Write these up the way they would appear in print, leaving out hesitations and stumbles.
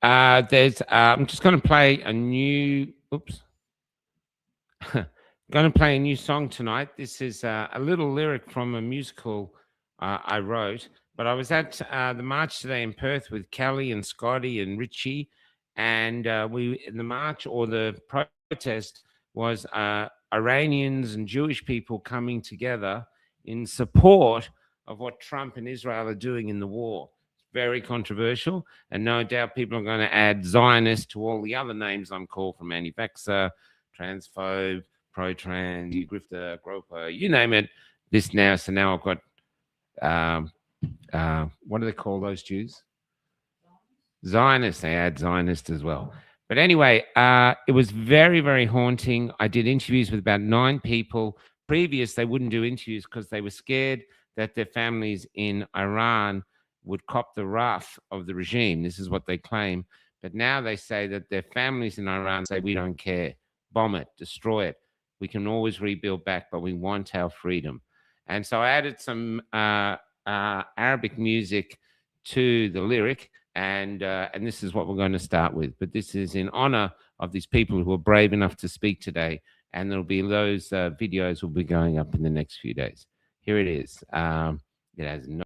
I'm just going to play a new. Oops. Going to play a new song tonight. This is a little lyric from a musical I wrote. But I was at the march today in Perth with Kelly and Scotty and Richie, and the march or the protest was Iranians and Jewish people coming together in support of what Trump and Israel are doing in the war. It's very controversial, and no doubt people are going to add Zionist to all the other names I'm called, from anti-vaxxer, transphobe, pro-trans, you grifter, groper, you name it. This now, so now I've got what do they call those Jews? Zionists. They add Zionist as well. But anyway, it was very, very haunting. I did interviews with about 9 people. Previous, they wouldn't do interviews because they were scared that their families in Iran would cop the wrath of the regime. This is what they claim. But now they say that their families in Iran say, we don't care. Bomb it, destroy it. We can always rebuild back, but we want our freedom. And so I added some Arabic music to the lyric, and this is what we're going to start with. But this is in honor of these people who are brave enough to speak today, and there'll be those videos will be going up in the next few days. Here it is. It has no.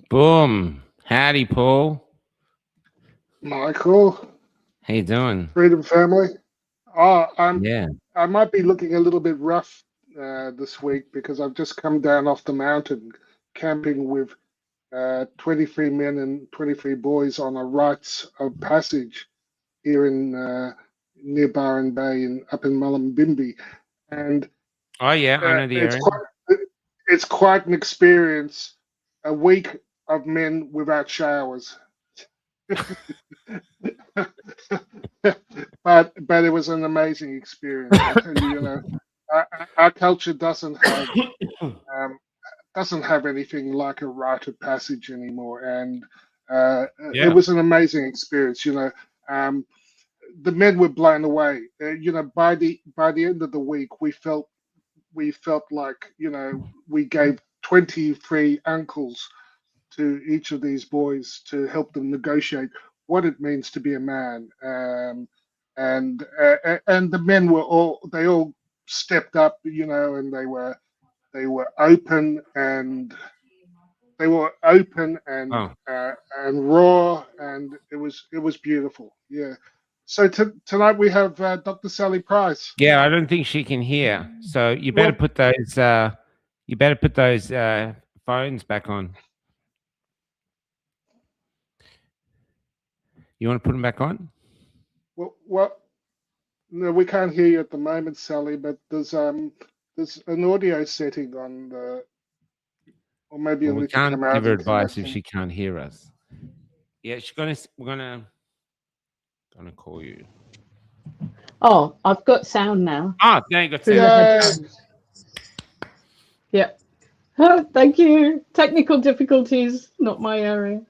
Boom. Howdy, Paul. Michael. How you doing? Freedom family. I might be looking a little bit rough this week because I've just come down off the mountain camping with 23 men and 23 boys on a rites of passage here in near Byron Bay up in Mullumbimby. And oh yeah, I know the area. It's quite an experience. A week of men without showers. but it was an amazing experience. I tell you, our culture um, doesn't have anything like a rite of passage anymore, and it Yeah. was an amazing experience. The men were blown away. By the end of the week, we felt like we gave 23 uncles to each of these boys to help them negotiate what it means to be a man. And the men they all stepped up, and they were open and Oh, and raw, and it was beautiful. Yeah. So tonight we have Dr. Sally Price. yeah. I don't think she can hear. So you better Well, put those. You better put those phones back on. You want to put them back on? well, no, we can't hear you at the moment, Sally. But there's an audio setting on the, or maybe Well, you'll we need to come can't give out her and come advice back if in. she can't hear us. Yeah, she's gonna. We're gonna call you. Oh, I've got sound now. Ah, now you got Through sound. the headphones. Yeah. Oh, thank you. Technical difficulties, not my area.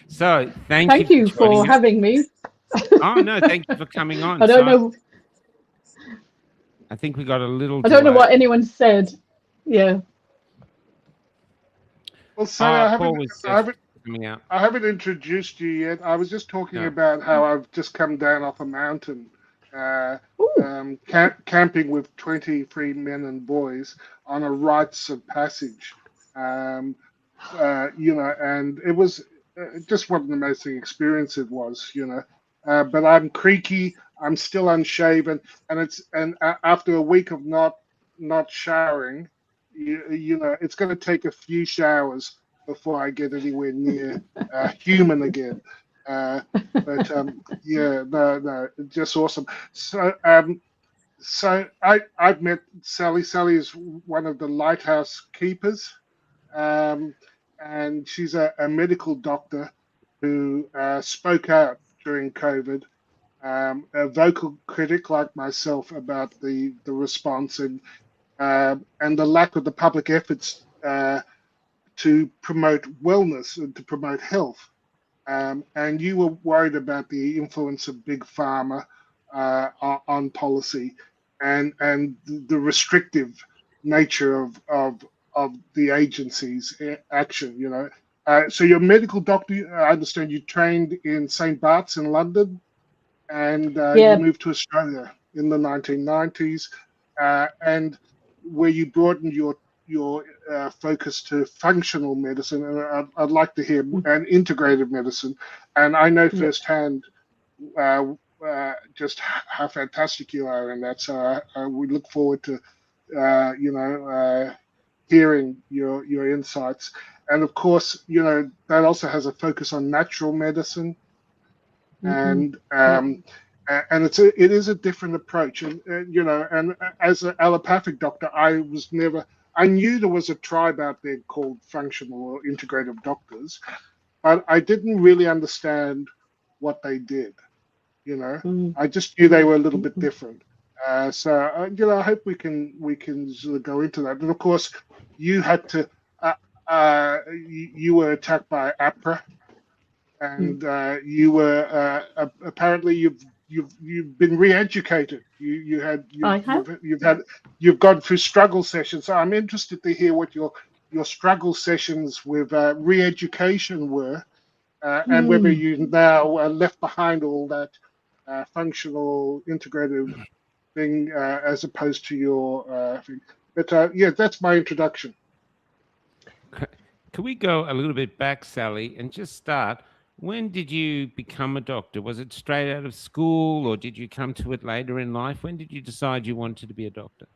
So Thank you for having me. Oh no, thank you for coming on. I don't know. I think we got a little. I don't know what anyone said. Yeah. Well, Sally, I Paul was coming out. I haven't introduced you yet. I was just talking about how I've just come down off a mountain, camping with 23 men and boys on a rites of passage. And it was just what an amazing experience it was. But I'm creaky. I'm still unshaven, and after a week of not showering, it's going to take a few showers before I get anywhere near human again. No, just awesome. So I've met Sally. Sally is one of the lighthouse keepers, and she's a medical doctor who spoke out during COVID. A vocal critic like myself about the response and the lack of the public efforts to promote wellness and to promote health. And you were worried about the influence of big pharma on policy and the restrictive nature of the agency's action. So you're a medical doctor. I understand you trained in St. Bart's in London, and you moved to Australia in the 1990s, and where you broadened your focus to functional medicine, and I'd like to hear an integrative medicine. And I know firsthand just how fantastic you are in that. So we look forward to hearing your insights. And of course, that also has a focus on natural medicine, and it is a different approach. And as an allopathic doctor, I knew there was a tribe out there called functional or integrative doctors, but I didn't really understand what they did. I just knew they were a little bit different. So I hope we can sort of go into that. And of course, you had to. You were attacked by APRA, and you were apparently you've been re-educated. You've gone through struggle sessions. So I'm interested to hear what your struggle sessions with re-education were, and whether you now left behind all that functional integrative thing as opposed to your thing. But yeah, that's my introduction. Can we go a little bit back, Sally, and just start? When did you become a doctor? Was it straight out of school, or did you come to it later in life? When did you decide you wanted to be a doctor?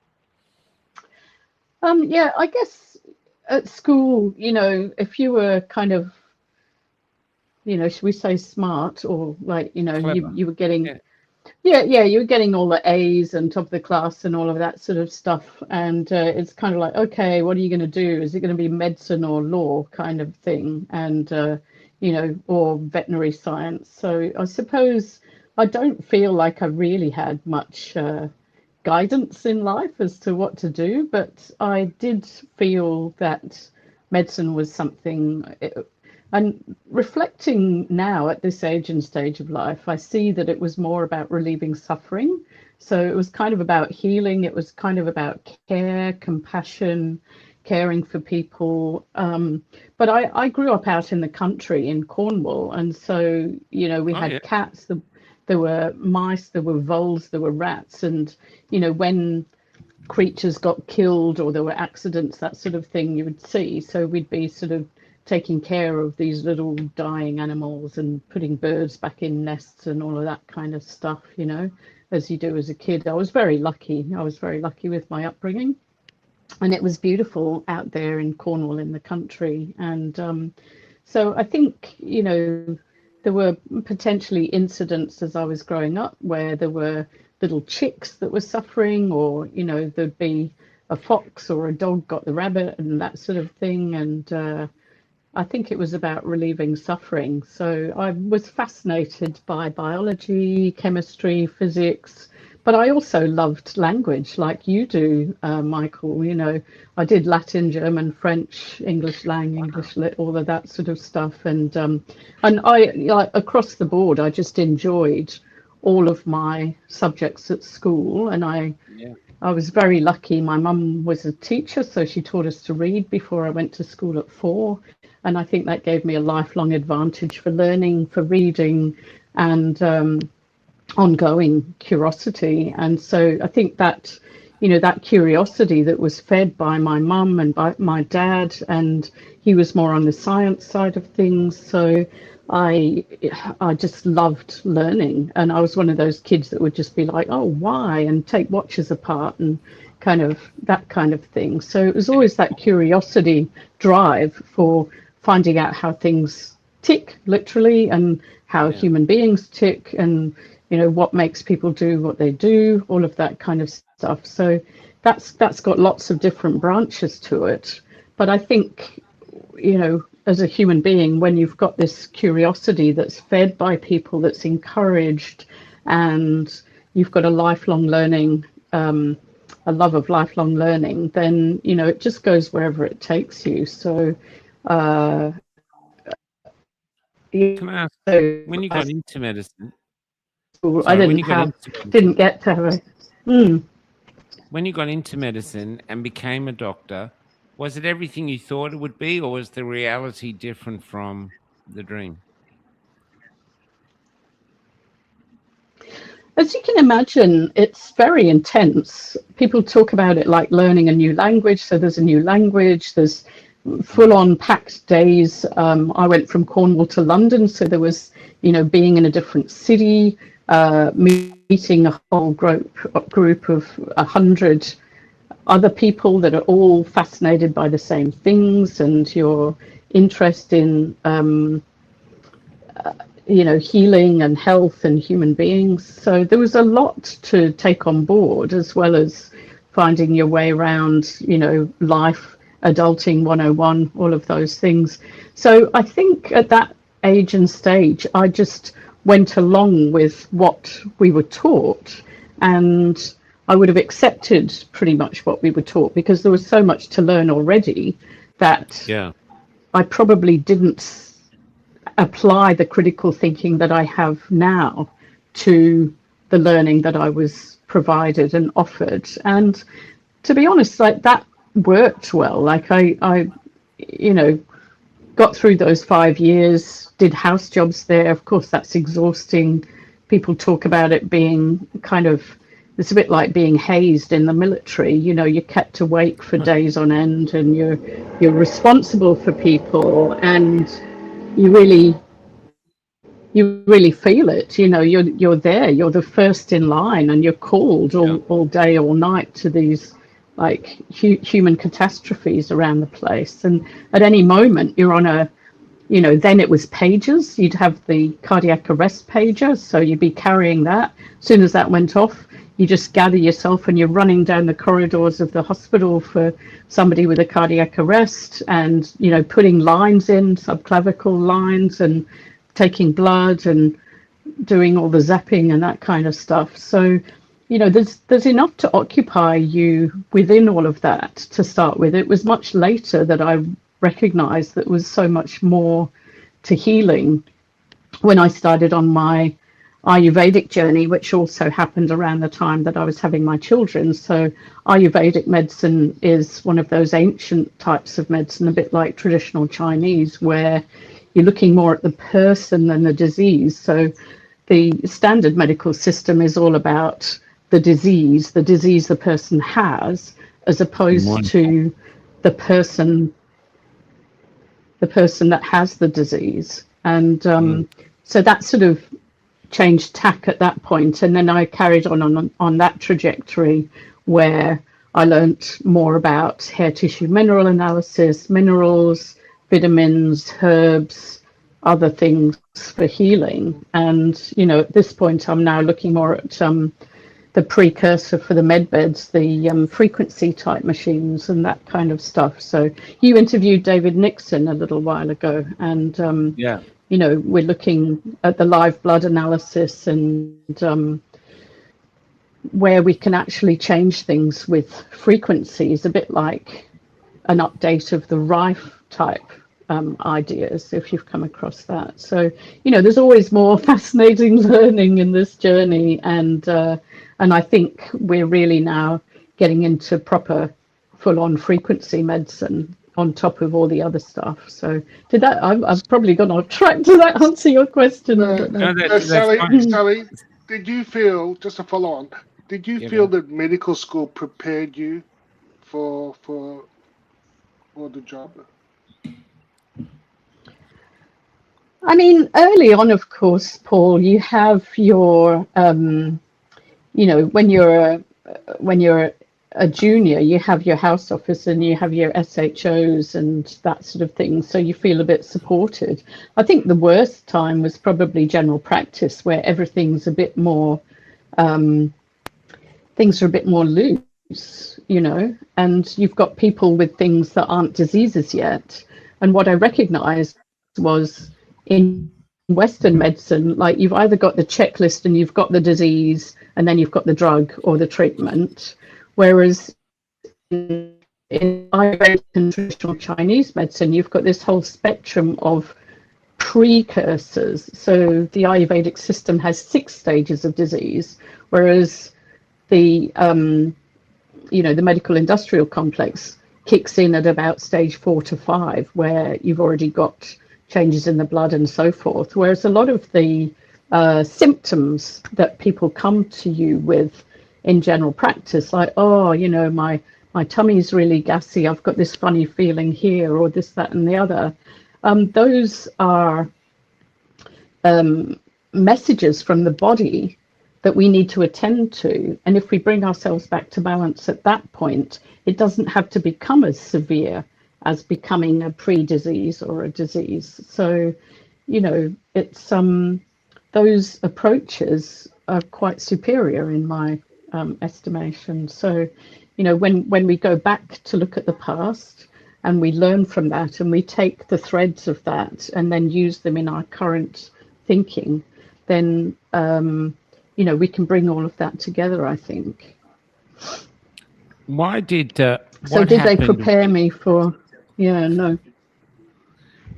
Yeah, I guess at school, if you were kind of, should we say smart, or like, you were getting, you were getting all the A's and top of the class and all of that sort of stuff. And it's kind of like, okay, what are you going to do? Is it going to be medicine or law kind of thing? And or veterinary science. So I suppose I don't feel like I really had much guidance in life as to what to do, but I did feel that medicine was something. And reflecting now at this age and stage of life, I see that it was more about relieving suffering. So it was kind of about healing. It was kind of about care, compassion, caring for people. But I grew up out in the country in Cornwall. And so, we had cats, there were mice, there were voles, there were rats. And, when creatures got killed or there were accidents, that sort of thing you would see. So we'd be sort of taking care of these little dying animals and putting birds back in nests and all of that kind of stuff, as you do as a kid. I was very lucky. With my upbringing, and it was beautiful out there in Cornwall in the country. And so I think, there were potentially incidents as I was growing up where there were little chicks that were suffering, or, there'd be a fox or a dog got the rabbit and that sort of thing. And I think it was about relieving suffering. So I was fascinated by biology, chemistry, physics, but I also loved language like you do, Michael. I did Latin, German, French, English lang, English lit, all of that sort of stuff. And I, across the board, I just enjoyed all of my subjects at school. And I was very lucky. My mum was a teacher, so she taught us to read before I went to school at 4. And I think that gave me a lifelong advantage for learning, for reading, and ongoing curiosity. And so I think that, that curiosity that was fed by my mum and by my dad, and he was more on the science side of things. So I just loved learning. And I was one of those kids that would just be like, oh, why? And take watches apart and that kind of thing. So it was always that curiosity drive for finding out how things tick, literally, and how human beings tick, and what makes people do what they do, all of that kind of stuff. So that's got lots of different branches to it. But I think, as a human being, when you've got this curiosity that's fed by people, that's encouraged, and you've got a lifelong learning, a love of lifelong learning, then it just goes wherever it takes you. So can I ask, when you got into medicine, I didn't get to have a when you got into medicine and became a doctor, was it everything you thought it would be, or was the reality different from the dream? As you can imagine, it's very intense. People talk about it like learning a new language. So there's a new language, there's full-on packed days. I went from Cornwall to London, so there was, being in a different city, meeting a whole group of 100 other people that are all fascinated by the same things, and your interest in healing and health and human beings. So there was a lot to take on board, as well as finding your way around, life, adulting 101, all of those things. So I think at that age and stage, I just went along with what we were taught, and I would have accepted pretty much what we were taught, because there was so much to learn already that I probably didn't apply the critical thinking that I have now to the learning that I was provided and offered. And to be honest, like, that worked well. Like I got through those 5 years, did house jobs there. Of course, that's exhausting. People talk about it being it's a bit like being hazed in the military. You're kept awake for days on end, and you're responsible for people, and you really feel it. You're there, you're the first in line, and you're called all day, all night to these like human catastrophes around the place. And at any moment you're on a, then it was pagers. You'd have the cardiac arrest pager, so you'd be carrying that. As soon as that went off, you just gather yourself and you're running down the corridors of the hospital for somebody with a cardiac arrest, and putting lines in, subclavicle lines, and taking blood and doing all the zapping and that kind of stuff. So there's enough to occupy you within all of that to start with. It was much later that I recognized that there was so much more to healing when I started on my Ayurvedic journey, which also happened around the time that I was having my children. So Ayurvedic medicine is one of those ancient types of medicine, a bit like traditional Chinese, where you're looking more at the person than the disease. So the standard medical system is all about the disease the person has, as opposed to the person that has the disease. And so that sort of changed tack at that point. And then I carried on that trajectory where I learned more about hair tissue mineral analysis, minerals, vitamins, herbs, other things for healing. And at this point I'm now looking more at the precursor for the med beds, the frequency type machines and that kind of stuff. So you interviewed David Nixon a little while ago, and we're looking at the live blood analysis and where we can actually change things with frequencies, a bit like an update of the Rife type ideas, if you've come across that. So there's always more fascinating learning in this journey, and I think we're really now getting into proper full-on frequency medicine on top of all the other stuff. So did that, I've probably gone off track. Does that answer your question? Sally, did you feel, just to follow on, did you feel that medical school prepared you for the job? I mean, early on, of course, Paul, you have your, when you're a junior, you have your house office and you have your SHOs and that sort of thing. So you feel a bit supported. I think the worst time was probably general practice, where everything's a bit more, things are a bit more loose, and you've got people with things that aren't diseases yet. And what I recognized was, in Western medicine, like, you've either got the checklist and you've got the disease and then you've got the drug or the treatment, whereas in Ayurvedic and traditional Chinese medicine, you've got this whole spectrum of precursors. So the Ayurvedic system has 6 stages of disease, whereas the the medical industrial complex kicks in at about stage 4 to 5, where you've already got changes in the blood and so forth. Whereas a lot of the symptoms that people come to you with in general practice, like, my tummy's really gassy, I've got this funny feeling here, or this, that, and the other, those are messages from the body that we need to attend to. And if we bring ourselves back to balance at that point, it doesn't have to become as severe as becoming a pre-disease or a disease. So, it's those approaches are quite superior in my estimation. So, when we go back to look at the past and we learn from that and we take the threads of that and then use them in our current thinking, then we can bring all of that together, I think. Why did did they prepare me for? No.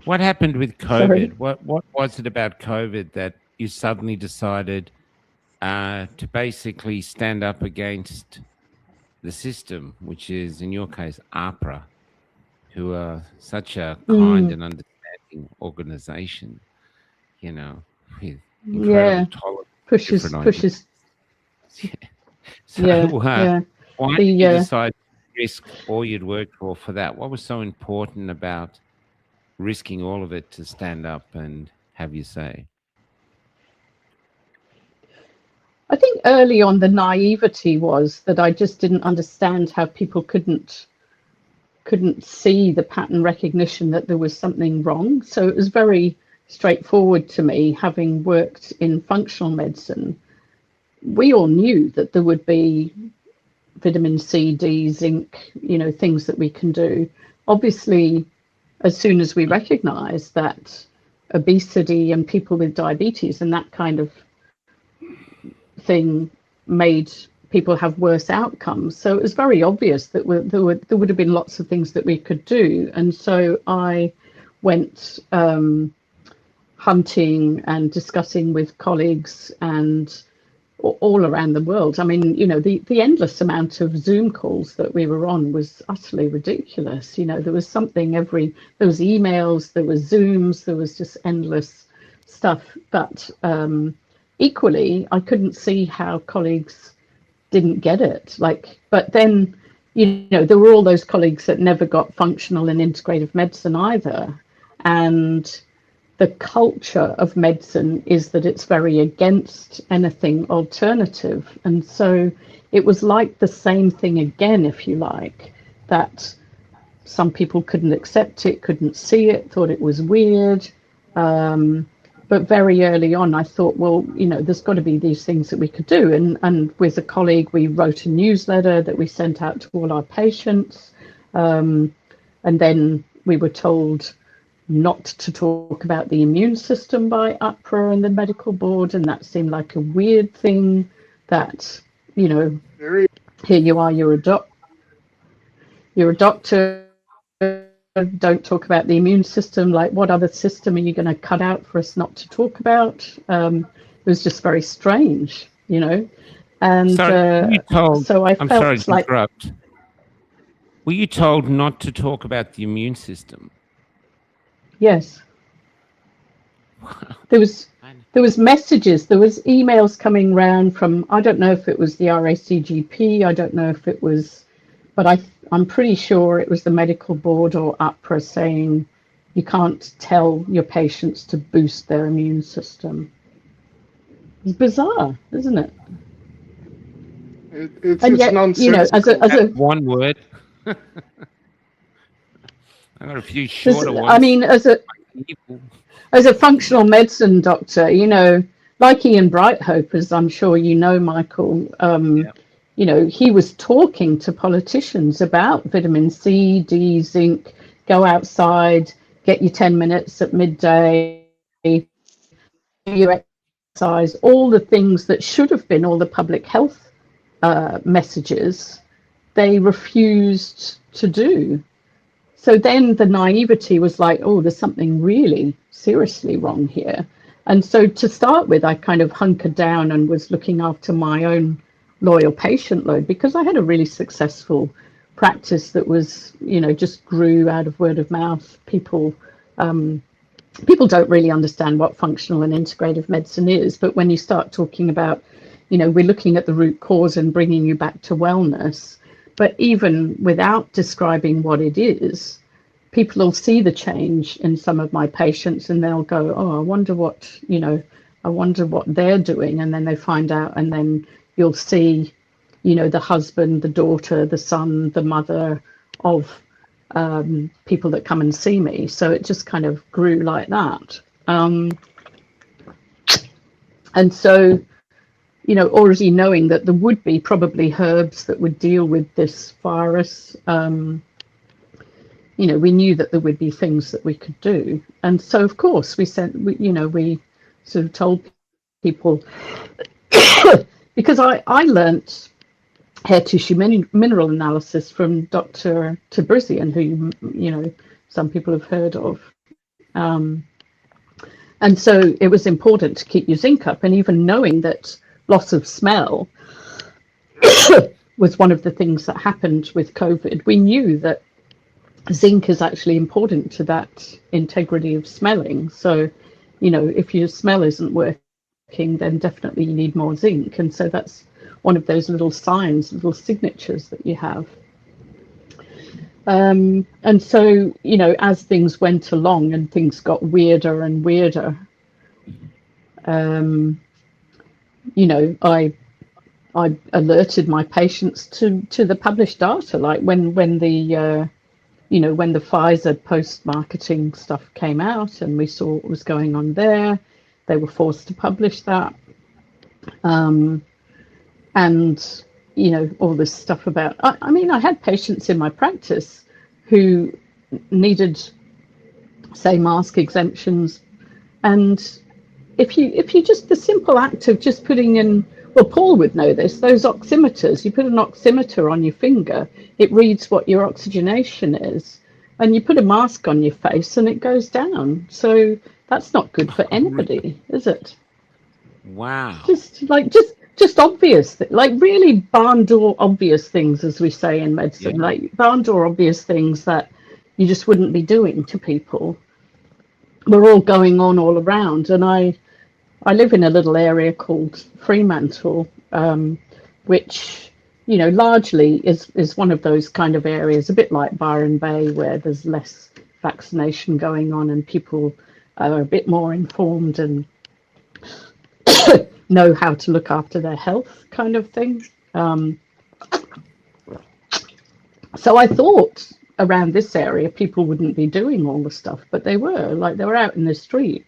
What happened with COVID? Sorry. What was it about COVID that you suddenly decided to basically stand up against the system, which is, in your case, APRA, who are such a kind and understanding organization, with incredible tolerance. Pushes. So why did you decide to risk all you'd worked for that? What was so important about risking all of it to stand up and have your say? I think early on the naivety was that I just didn't understand how people couldn't see the pattern recognition that there was something wrong. So it was very straightforward to me, having worked in functional medicine, we all knew that there would be vitamin C, D, zinc, things that we can do. Obviously, as soon as we recognize that obesity and people with diabetes and that kind of thing made people have worse outcomes. So it was very obvious that there would have been lots of things that we could do. And so I went hunting and discussing with colleagues and all around the world. I mean, the endless amount of Zoom calls that we were on was utterly ridiculous. There was something there was emails, there was Zooms, there was just endless stuff. But equally, I couldn't see how colleagues didn't get it. But then, there were all those colleagues that never got functional and integrative medicine either. And the culture of medicine is that it's very against anything alternative. And so it was like the same thing again, if you like, that some people couldn't accept it, couldn't see it, thought it was weird. But very early on, I thought, well, there's got to be these things that we could do. And with a colleague, we wrote a newsletter that we sent out to all our patients. And then we were told not to talk about the immune system by APRA and the medical board. And that seemed like a weird thing that, here you are, you're a doctor, don't talk about the immune system. Like, what other system are you going to cut out for us not to talk about? It was just very strange, And so I felt like. Interrupt. Were you told not to talk about the immune system? Yes. There was messages, there was emails coming around from, I don't know if it was the RACGP, I don't know if it was, but I'm pretty sure it was the medical board or APRA saying you can't tell your patients to boost their immune system. It's bizarre, isn't it? It's nonsense. As a one word. I got a few shorter ones. I mean, as a functional medicine doctor, like Ian Brighthope, as I'm sure Michael, he was talking to politicians about vitamin C, D, zinc, go outside, get your 10 minutes at midday, your exercise, all the things that should have been all the public health messages, they refused to do. So then the naivety was like, oh, there's something really seriously wrong here. And so to start with, I kind of hunkered down and was looking after my own loyal patient load, because I had a really successful practice that was, just grew out of word of mouth. People don't really understand what functional and integrative medicine is. But when you start talking about, we're looking at the root cause and bringing you back to wellness. But even without describing what it is, people will see the change in some of my patients and they'll go, oh, I wonder what they're doing. And then they find out, and then you'll see, the husband, the daughter, the son, the mother of people that come and see me. So it just kind of grew like that. And so, already knowing that there would be probably herbs that would deal with this virus, we knew that there would be things that we could do. And so, of course, we sort of told people, because I learnt hair tissue mineral analysis from Dr. Tabrizian, who, some people have heard of. And so it was important to keep your zinc up, and even knowing that loss of smell was one of the things that happened with COVID. We knew that zinc is actually important to that integrity of smelling. So, if your smell isn't working, then definitely you need more zinc. And so that's one of those little signs, little signatures that you have. And so, as things went along and things got weirder and weirder, I alerted my patients to the published data, like when the Pfizer post-marketing stuff came out and we saw what was going on there. They were forced to publish that. and all this stuff about. I mean, I had patients in my practice who needed, say, mask exemptions, and if you just the simple act of just putting in, well, Paul would know this, those oximeters, you put an oximeter on your finger, it reads what your oxygenation is, and you put a mask on your face and it goes down. So that's not good for anybody, is it? Wow. Just obvious, like really barn door obvious things, as we say in medicine, like barn door obvious things that you just wouldn't be doing to people. We're all going on all around. And I live in a little area called Fremantle, which, largely is one of those kind of areas, a bit like Byron Bay, where there's less vaccination going on and people are a bit more informed and know how to look after their health, kind of thing. So I thought around this area people wouldn't be doing all the stuff, but they were. Like, they were out in the street,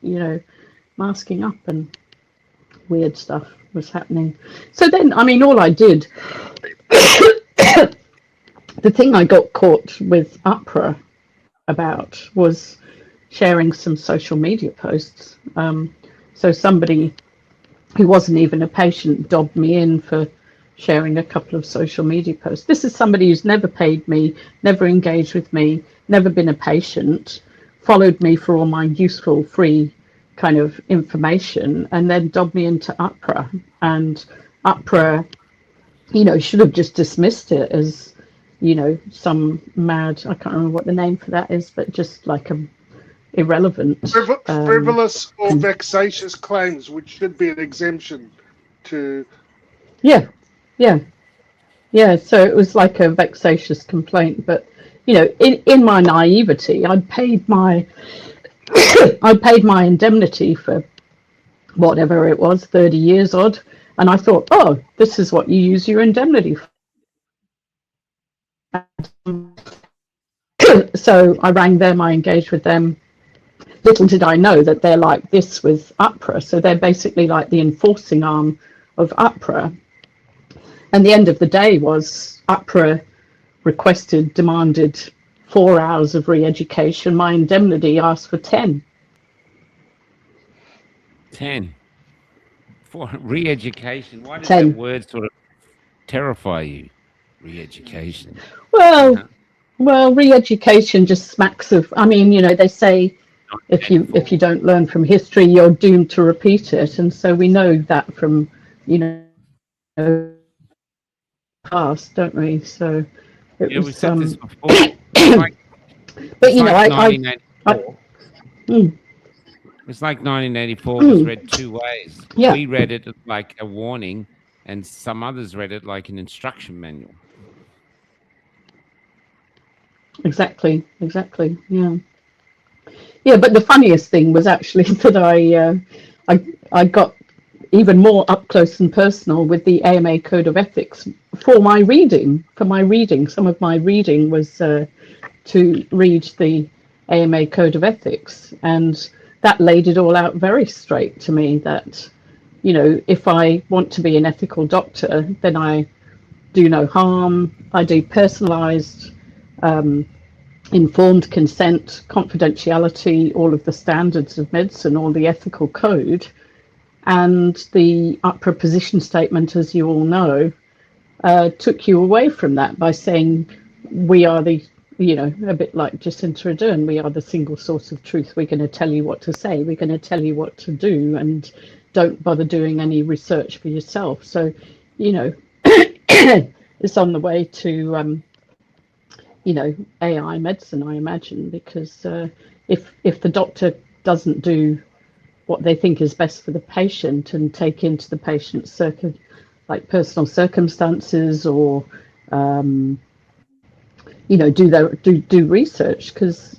masking up, and weird stuff was happening. So then, I mean, all I did, the thing I got caught with APRA about was sharing some social media posts. So somebody who wasn't even a patient dobbed me in for sharing a couple of social media posts. This is somebody who's never paid me, never engaged with me, never been a patient, followed me for all my useful free kind of information, and then dobbed me into APRA. And APRA, should have just dismissed it as, some mad, I can't remember what the name for that is, but just like a irrelevant, frivolous or vexatious claims, which should be an exemption to. So it was like a vexatious complaint, but in my naivety, I paid my indemnity for whatever it was, 30 years odd, and I thought, oh, this is what you use your indemnity for. So I rang them, I engaged with them. Little did I know that they're like this with APRA, so they're basically like the enforcing arm of APRA. And the end of the day was APRA demanded 4 hours of re-education. My indemnity asked for 10. 10 for re-education. Why does 10. that word sort of terrify you? Re-education. Well, re-education just smacks of. I mean, they say if you don't learn from history, you're doomed to repeat it, and so we know that from past, don't we? So it was. We said this before. But it's like 1984 was read two ways. Yeah. We read it like a warning, and some others read it like an instruction manual. Exactly. Yeah, but the funniest thing was actually that I got even more up close and personal with the AMA Code of Ethics for my reading. Some of my reading was to read the AMA Code of Ethics, and that laid it all out very straight to me that, if I want to be an ethical doctor, then I do no harm, I do personalized, informed consent, confidentiality, all of the standards of medicine, all the ethical code. And the APRA position statement, as you all know, took you away from that by saying we are the, a bit like Jacinta Ardern, we are the single source of truth. We're going to tell you what to say. We're going to tell you what to do, and don't bother doing any research for yourself. So, it's on the way to, AI medicine, I imagine, because if the doctor doesn't do what they think is best for the patient and take into the patient's like personal circumstances, or do research, because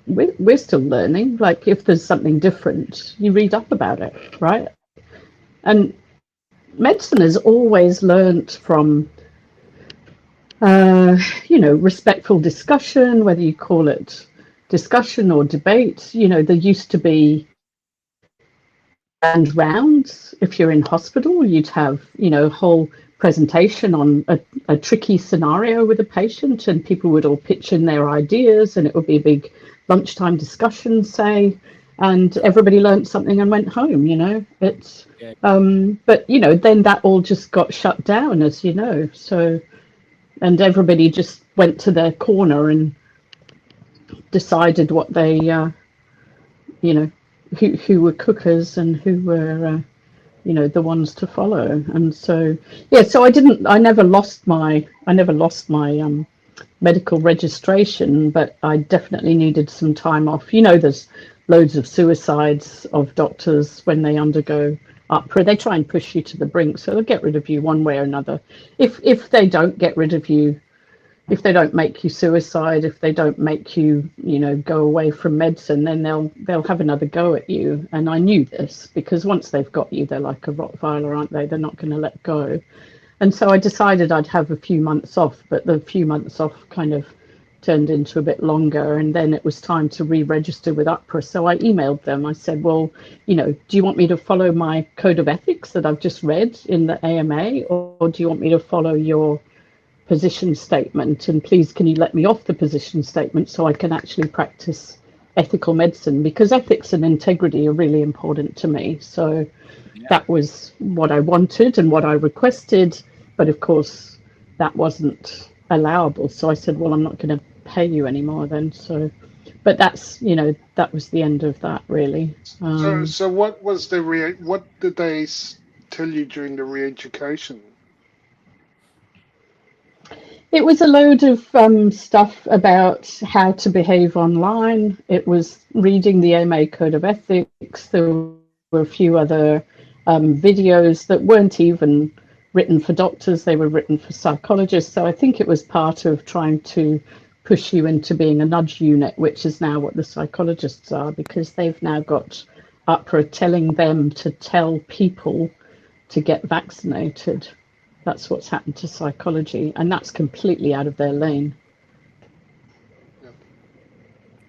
we're still learning. Like, if there's something different, you read up about it, right? And medicine has always learnt from respectful discussion, whether you call it discussion or debate. There used to be grand rounds. If you're in hospital, you'd have, you know, a whole presentation on a tricky scenario with a patient, and people would all pitch in their ideas, and it would be a big lunchtime discussion, say, and everybody learned something and went home, you know. It's but you know, then that all just got shut down, as you know. So, and everybody just went to their corner and decided what they you know, who were cookers and who were you know, the ones to follow. And so yeah, so I never lost my medical registration, but I definitely needed some time off. You know, there's loads of suicides of doctors when they undergo UPRA. They try and push you to the brink, so they'll get rid of you one way or another. If they don't get rid of you, if they don't make you suicide, if they don't make you, you know, go away from medicine, then they'll have another go at you. And I knew this, because once they've got you, they're like a Rottweiler, aren't they? They're not going to let go. And so I decided I'd have a few months off, but the few months off kind of turned into a bit longer, and then it was time to re-register with UPRA. So I emailed them. I said, well, you know, do you want me to follow my code of ethics that I've just read in the AMA, or do you want me to follow your position statement? And please, can you let me off the position statement so I can actually practice ethical medicine, because ethics and integrity are really important to me. So that was what I wanted and what I requested, but of course that wasn't allowable. So I said, well, I'm not going to pay you anymore then. So, but that's, you know, that was the end of that, really. So what was what did they tell you during the re-education? It was a load of stuff about how to behave online. It was reading the AMA Code of Ethics. There were a few other videos that weren't even written for doctors. They were written for psychologists. So I think it was part of trying to push you into being a nudge unit, which is now what the psychologists are, because they've now got UPRA telling them to tell people to get vaccinated. That's what's happened to psychology, and that's completely out of their lane.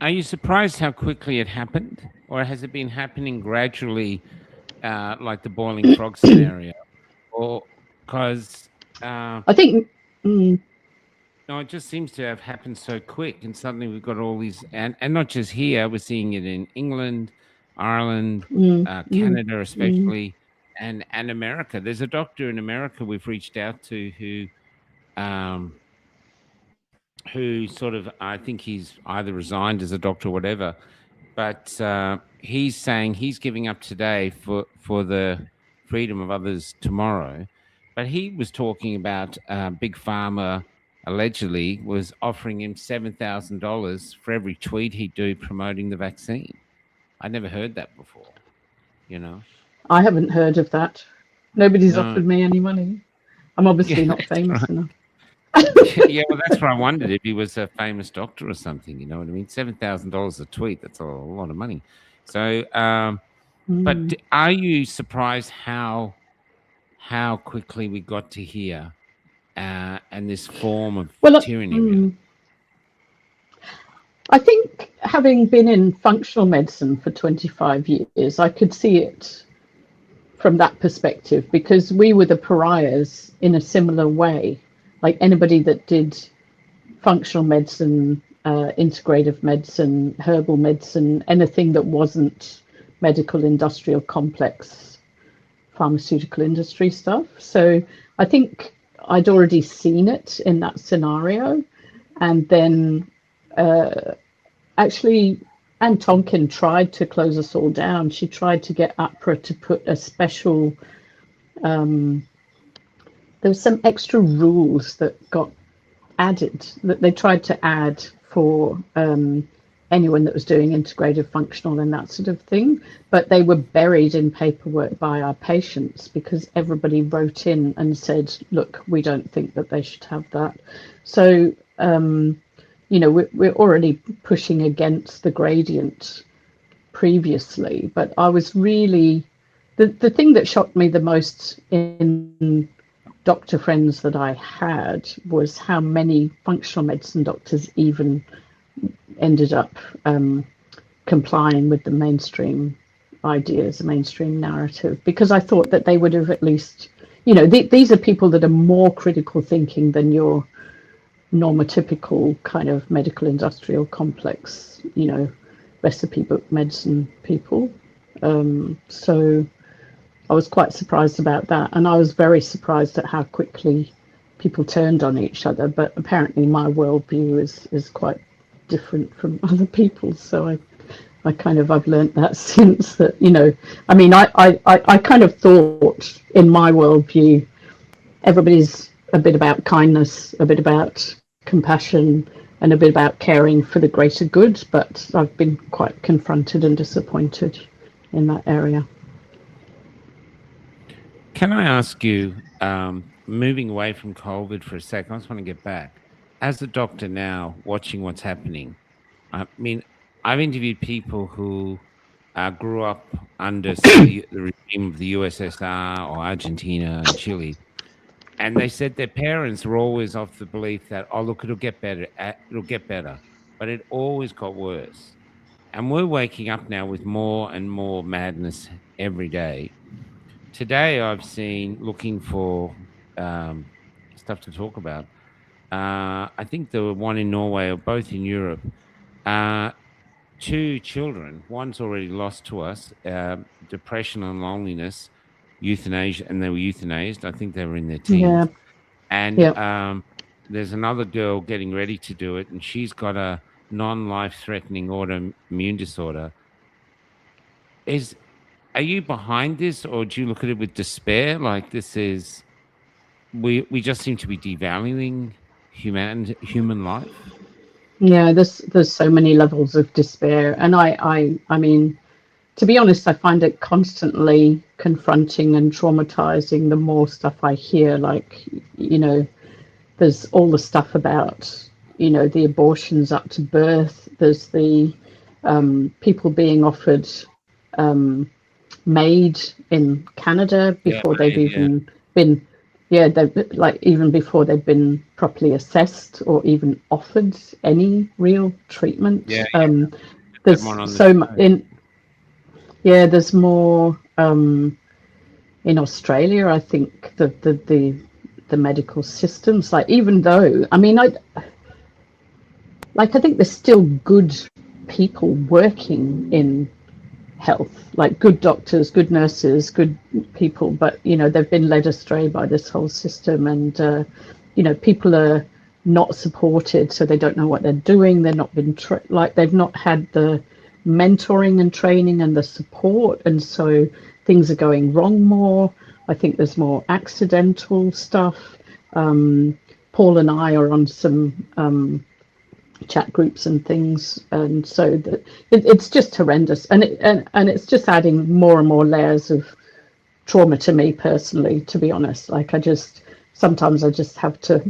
Are you surprised how quickly it happened, or has it been happening gradually, like the boiling frog scenario? Or because I think no, it just seems to have happened so quick, and suddenly we've got all these, and not just here, we're seeing it in England, Ireland, Canada especially, and America. There's a doctor in America we've reached out to who sort of, I think he's either resigned as a doctor or whatever, but he's saying he's giving up today for the freedom of others tomorrow. But he was talking about Big Pharma allegedly was offering him $7,000 for every tweet he'd do promoting the vaccine. I'd never heard that before, you know. I haven't heard of that. Nobody's offered me any money. I'm obviously not famous enough. Yeah, well, that's what I wondered, if he was a famous doctor or something, you know what I mean? $7,000 a tweet, that's a lot of money. So, but are you surprised how quickly we got to here and this form of tyranny, really? I think, having been in functional medicine for 25 years, I could see it from that perspective, because we were the pariahs in a similar way. Like anybody that did functional medicine, integrative medicine, herbal medicine, anything that wasn't medical, industrial, complex, pharmaceutical industry stuff. So I think I'd already seen it in that scenario. And then actually, Anne Tonkin tried to close us all down. She tried to get UPRA to put a special, there was some extra rules that got added, that they tried to add for anyone that was doing integrative functional and that sort of thing, but they were buried in paperwork by our patients, because everybody wrote in and said, look, we don't think that they should have that. So you know, we're already pushing against the gradient previously, but I was really, the thing that shocked me the most in doctor friends that I had was how many functional medicine doctors even ended up complying with the mainstream ideas, a mainstream narrative, because I thought that they would have at least, these are people that are more critical thinking than your normotypical kind of medical industrial complex, recipe book medicine people. So I was quite surprised about that, and I was very surprised at how quickly people turned on each other. But apparently my worldview is quite different from other people's, so I've learned that since, that I kind of thought in my worldview everybody's a bit about kindness, a bit about compassion, and a bit about caring for the greater good, but I've been quite confronted and disappointed in that area. Can I ask you, moving away from COVID for a second, I just want to get back. As a doctor now, watching what's happening, I mean, I've interviewed people who grew up under, say, the regime of the USSR or Argentina and Chile, and they said their parents were always of the belief that, oh, look, it'll get better, but it always got worse. And we're waking up now with more and more madness every day. Today, I've seen, looking for stuff to talk about, I think the one in Norway or both in Europe, 2 children, one's already lost to us, depression and loneliness, euthanasia, and they were euthanized. I think they were in their teens. Yeah. And Yeah. there's another girl getting ready to do it, and she's got a non-life-threatening autoimmune disorder. Are you behind this, or do you look at it with despair? Like, this is, we just seem to be devaluing human life. Yeah, there's so many levels of despair, and I mean, to be honest, I find it constantly confronting and traumatizing the more stuff I hear. Like, there's all the stuff about, the abortions up to birth. There's the people being offered MAID in Canada before they've even been, even before they've been properly assessed or even offered any real treatment. There's so much there's more in Australia. I think the medical systems, like, even though, I mean, I think there's still good people working in health, like good doctors, good nurses, good people, but they've been led astray by this whole system, and people are not supported, so they don't know what they're doing. They're not been they've not had the mentoring and training and the support, and so things are going wrong more. I think there's more accidental stuff. Paul and I are on some chat groups and things, and so it's just horrendous, and it's just adding more and more layers of trauma to me personally, to be honest. Like, sometimes I just have to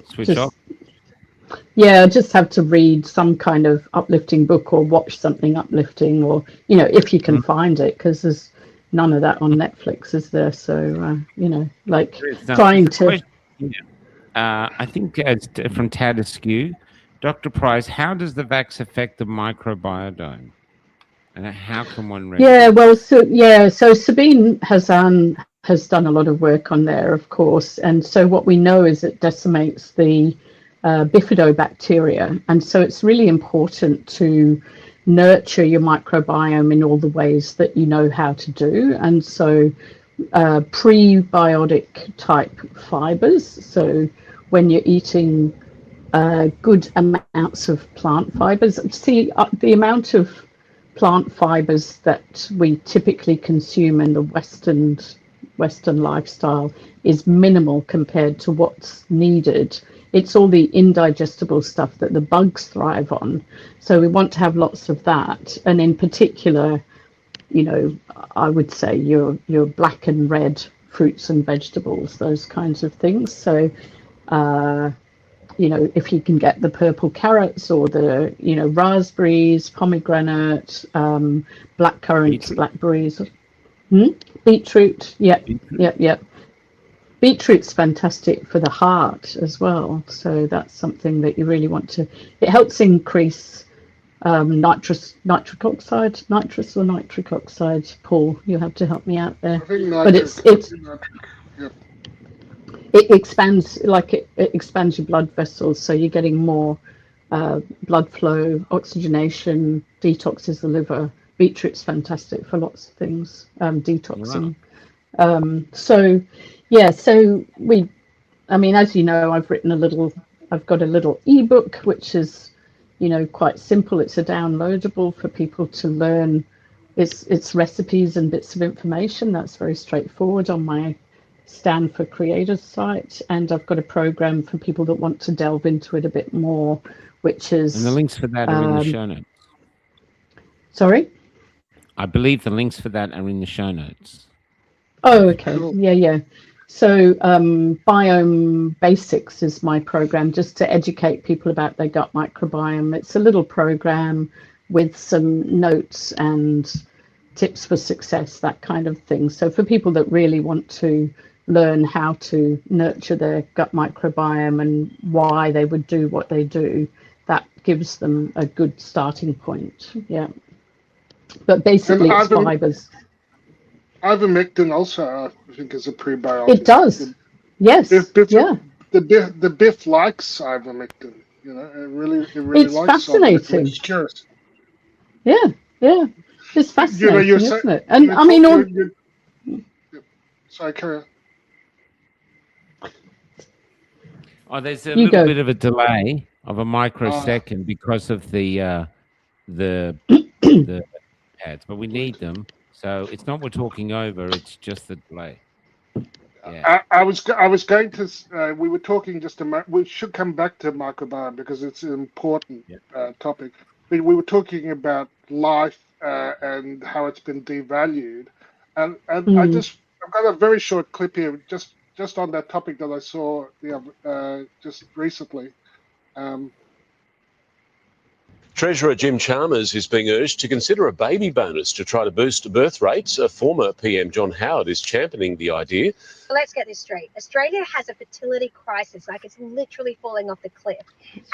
switch off. Yeah, I just have to read some kind of uplifting book or watch something uplifting, or if you can find it, because there's none of that on Netflix, is there? So trying to I think from Tad Askew, Dr. Price, how does the vax affect the microbiome, and how can one remedy? Yeah, well, so Sabine Hazan has done a lot of work on there, of course, and so what we know is it decimates the bifidobacteria, and so it's really important to nurture your microbiome in all the ways that you know how to do. And so prebiotic type fibers, so when you're eating good amounts of plant fibers, see the amount of plant fibers that we typically consume in the Western lifestyle is minimal compared to what's needed. It's all the indigestible stuff that the bugs thrive on. So we want to have lots of that. And in particular, I would say your black and red fruits and vegetables, those kinds of things. So, if you can get the purple carrots or the, raspberries, pomegranate, black currants, blackberries, beetroot. Yep. Beetroot's fantastic for the heart as well. So that's something that you really want to, it helps increase nitric oxide, nitrous or nitric oxide. Paul, you have to help me out there. I think But nitric. Yep. it expands, like it expands your blood vessels, so you're getting more blood flow, oxygenation, detoxes the liver. Beetroot's fantastic for lots of things, detoxing. Wow. So yeah, so I mean, as you know, I've got a little ebook which is, you know, quite simple. It's a downloadable for people to learn. It's recipes and bits of information. That's very straightforward on my Stand for Creators site, and I've got a program for people that want to delve into it a bit more, which is. And the links for that are in the show notes. Sorry? I believe the links for that are in the show notes. Oh, okay. Cool. Yeah. So Biome Basics is my program, just to educate people about their gut microbiome. It's a little program with some notes and tips for success, that kind of thing. So for people that really want to learn how to nurture their gut microbiome and why they would do what they do, that gives them a good starting point. Yeah. But basically it's fibers. Ivermectin also, I think, is a prebiotic. It does. Yes. The Biff likes ivermectin. You know, it really it's likes fascinating. It's curious. Yeah. It's fascinating, you know, isn't it? And I mean, sorry, carry on. Oh, there's a little bit of a delay of a microsecond because of the pads, but we need them. So it's not we're talking over; it's just the delay. Yeah. I was going to. We were talking just we should come back to microbiome because it's an important topic. But we were talking about life and how it's been devalued, and I've got a very short clip here just on that topic that I saw just recently. Treasurer Jim Chalmers is being urged to consider a baby bonus to try to boost birth rates. Former PM John Howard is championing the idea. Let's get this straight. Australia has a fertility crisis, like it's literally falling off the cliff.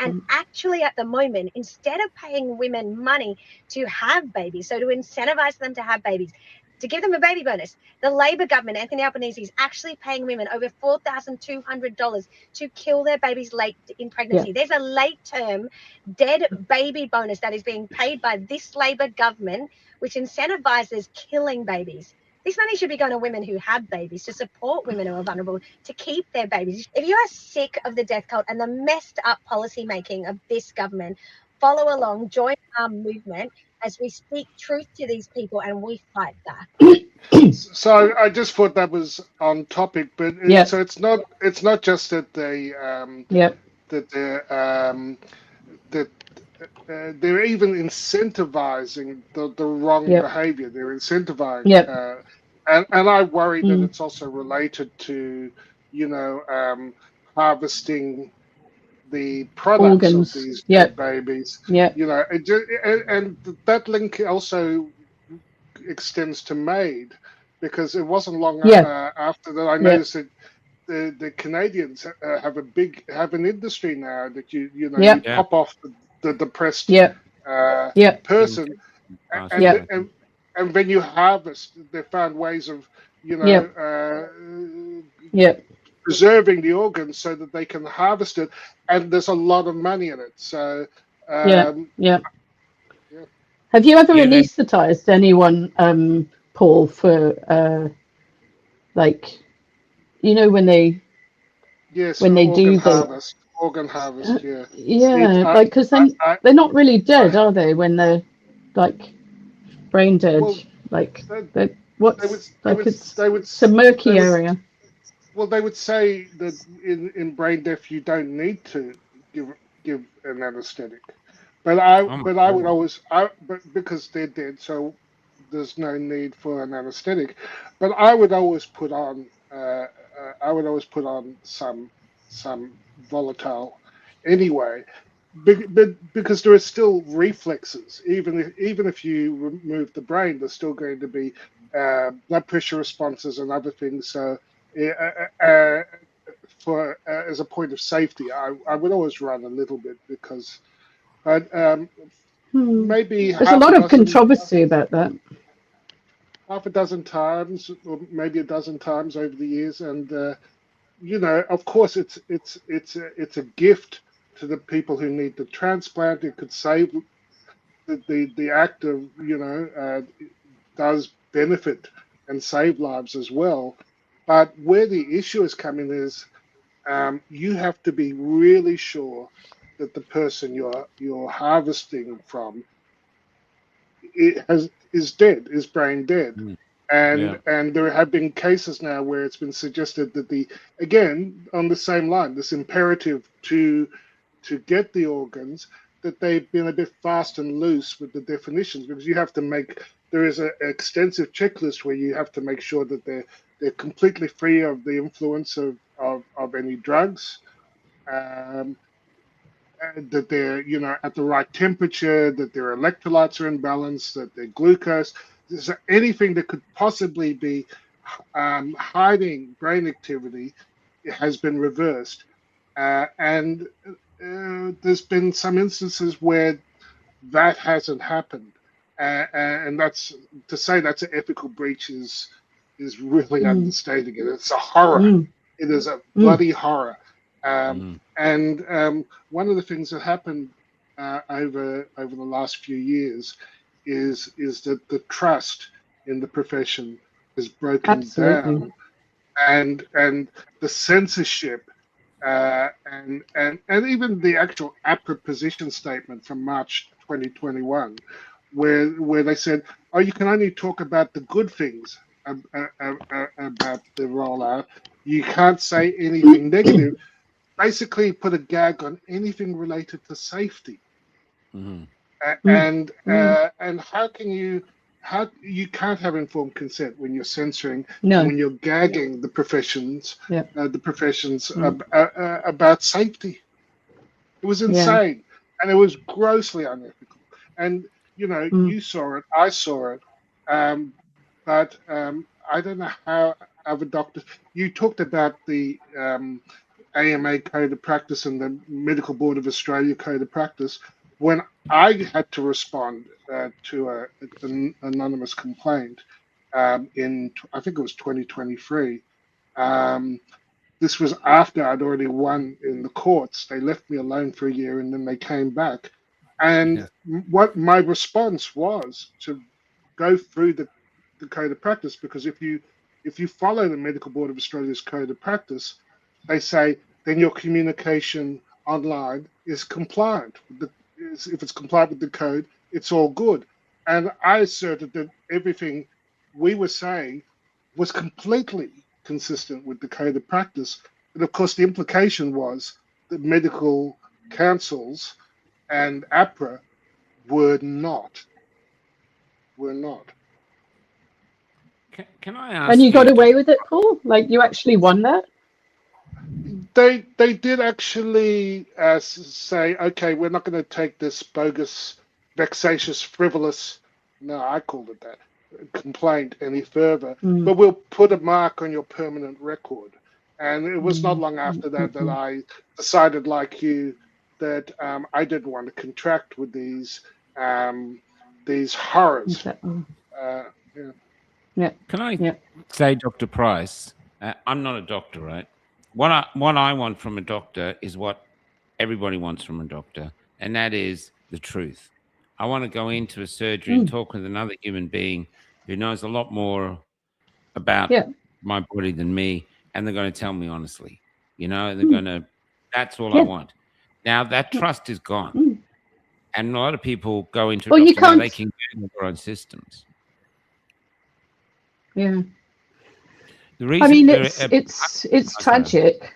And actually at the moment, instead of paying women money to have babies, so to incentivize them to have babies, to give them a baby bonus, the Labor government, Anthony Albanese, is actually paying women over $4,200 to kill their babies late in pregnancy. There's a late-term dead baby bonus that is being paid by this Labor government, which incentivizes killing babies. This money should be going to women who have babies, to support women who are vulnerable, to keep their babies. If you are sick of the death cult and the messed up policy making of this government, follow along, join our movement as we speak truth to these people and we fight back. So I just thought that was on topic, but so it's not just that they're even incentivizing the wrong behavior. They're incentivizing, and I worry that it's also related to, you know, harvesting the products of these babies. You know, and that link also extends to MAID, because it wasn't long after that I noticed that the Canadians have an industry now that you pop off the depressed person, and when you harvest, they found ways of preserving the organs so that they can harvest it, and there's a lot of money in it. So have you ever anesthetized anyone, Paul, for like, you know, when they do the organ harvest, like, because then they're not really dead, are they, when they're like brain dead? Well, like it's a murky area. Well, they would say that in brain death you don't need to give an anesthetic, but I would always because they're dead, so there's no need for an anesthetic. But I would always put on some volatile anyway, because there are still reflexes. Even if you remove the brain, there's still going to be blood pressure responses and other things. So as a point of safety, I would always run a little bit, because maybe there's a lot of controversy about that. Half a dozen times, or maybe a dozen times over the years, and you know, of course, it's a gift to the people who need the transplant. It could save the act of, you know, does benefit and save lives as well. But where the issue is coming is you have to be really sure that the person you're harvesting from is dead, is brain dead. And there have been cases now where it's been suggested that again, on the same line, this imperative to get the organs, that they've been a bit fast and loose with the definitions, because you have to there is an extensive checklist where you have to make sure that they're completely free of the influence of any drugs, that they're, you know, at the right temperature, that their electrolytes are in balance, that their glucose, anything that could possibly be hiding brain activity has been reversed. And there's been some instances where that hasn't happened. And that's to say that's an ethical breach is really understating it. It's a horror. It is a bloody horror. And one of the things that happened over the last few years is that the trust in the profession has broken down, and the censorship and even the actual APRA position statement from March 2021, where they said, oh, you can only talk about the good things about the rollout. You can't say anything negative. Basically put a gag on anything related to safety. And how you can't have informed consent when you're censoring, when you're gagging the professions, about safety. It was insane, and it was grossly unethical. And you know, you saw it, I saw it, but I don't know how other doctors. You talked about the AMA Code of Practice and the Medical Board of Australia Code of Practice. When I had to respond to an anonymous complaint in, I think it was 2023, this was after I'd already won in the courts. They left me alone for a year and then they came back. And what my response was to go through the Code of Practice, because if you follow the Medical Board of Australia's Code of Practice, they say then your communication online is compliant. If it's compliant with the code, it's all good. And I asserted that everything we were saying was completely consistent with the Code of Practice. But of course, the implication was that medical councils and APRA were not. Can I ask? And you got away with it, Paul? Like you actually won that? They did actually say, okay, we're not going to take this bogus, vexatious, frivolous, no, I called it that, complaint any further, but we'll put a mark on your permanent record. And it was not long after that that I decided, like you, that I didn't want to contract with these horrors. Can I say, Dr. Price, I'm not a doctor, right? What I want from a doctor is what everybody wants from a doctor, and that is the truth. I want to go into a surgery and talk with another human being who knows a lot more about my body than me, and they're going to tell me honestly. You know, they're going to. That's all I want. Now that trust is gone, and a lot of people go into. Well, you can't. They can get their own systems. Yeah. The reason I mean, it's tragic.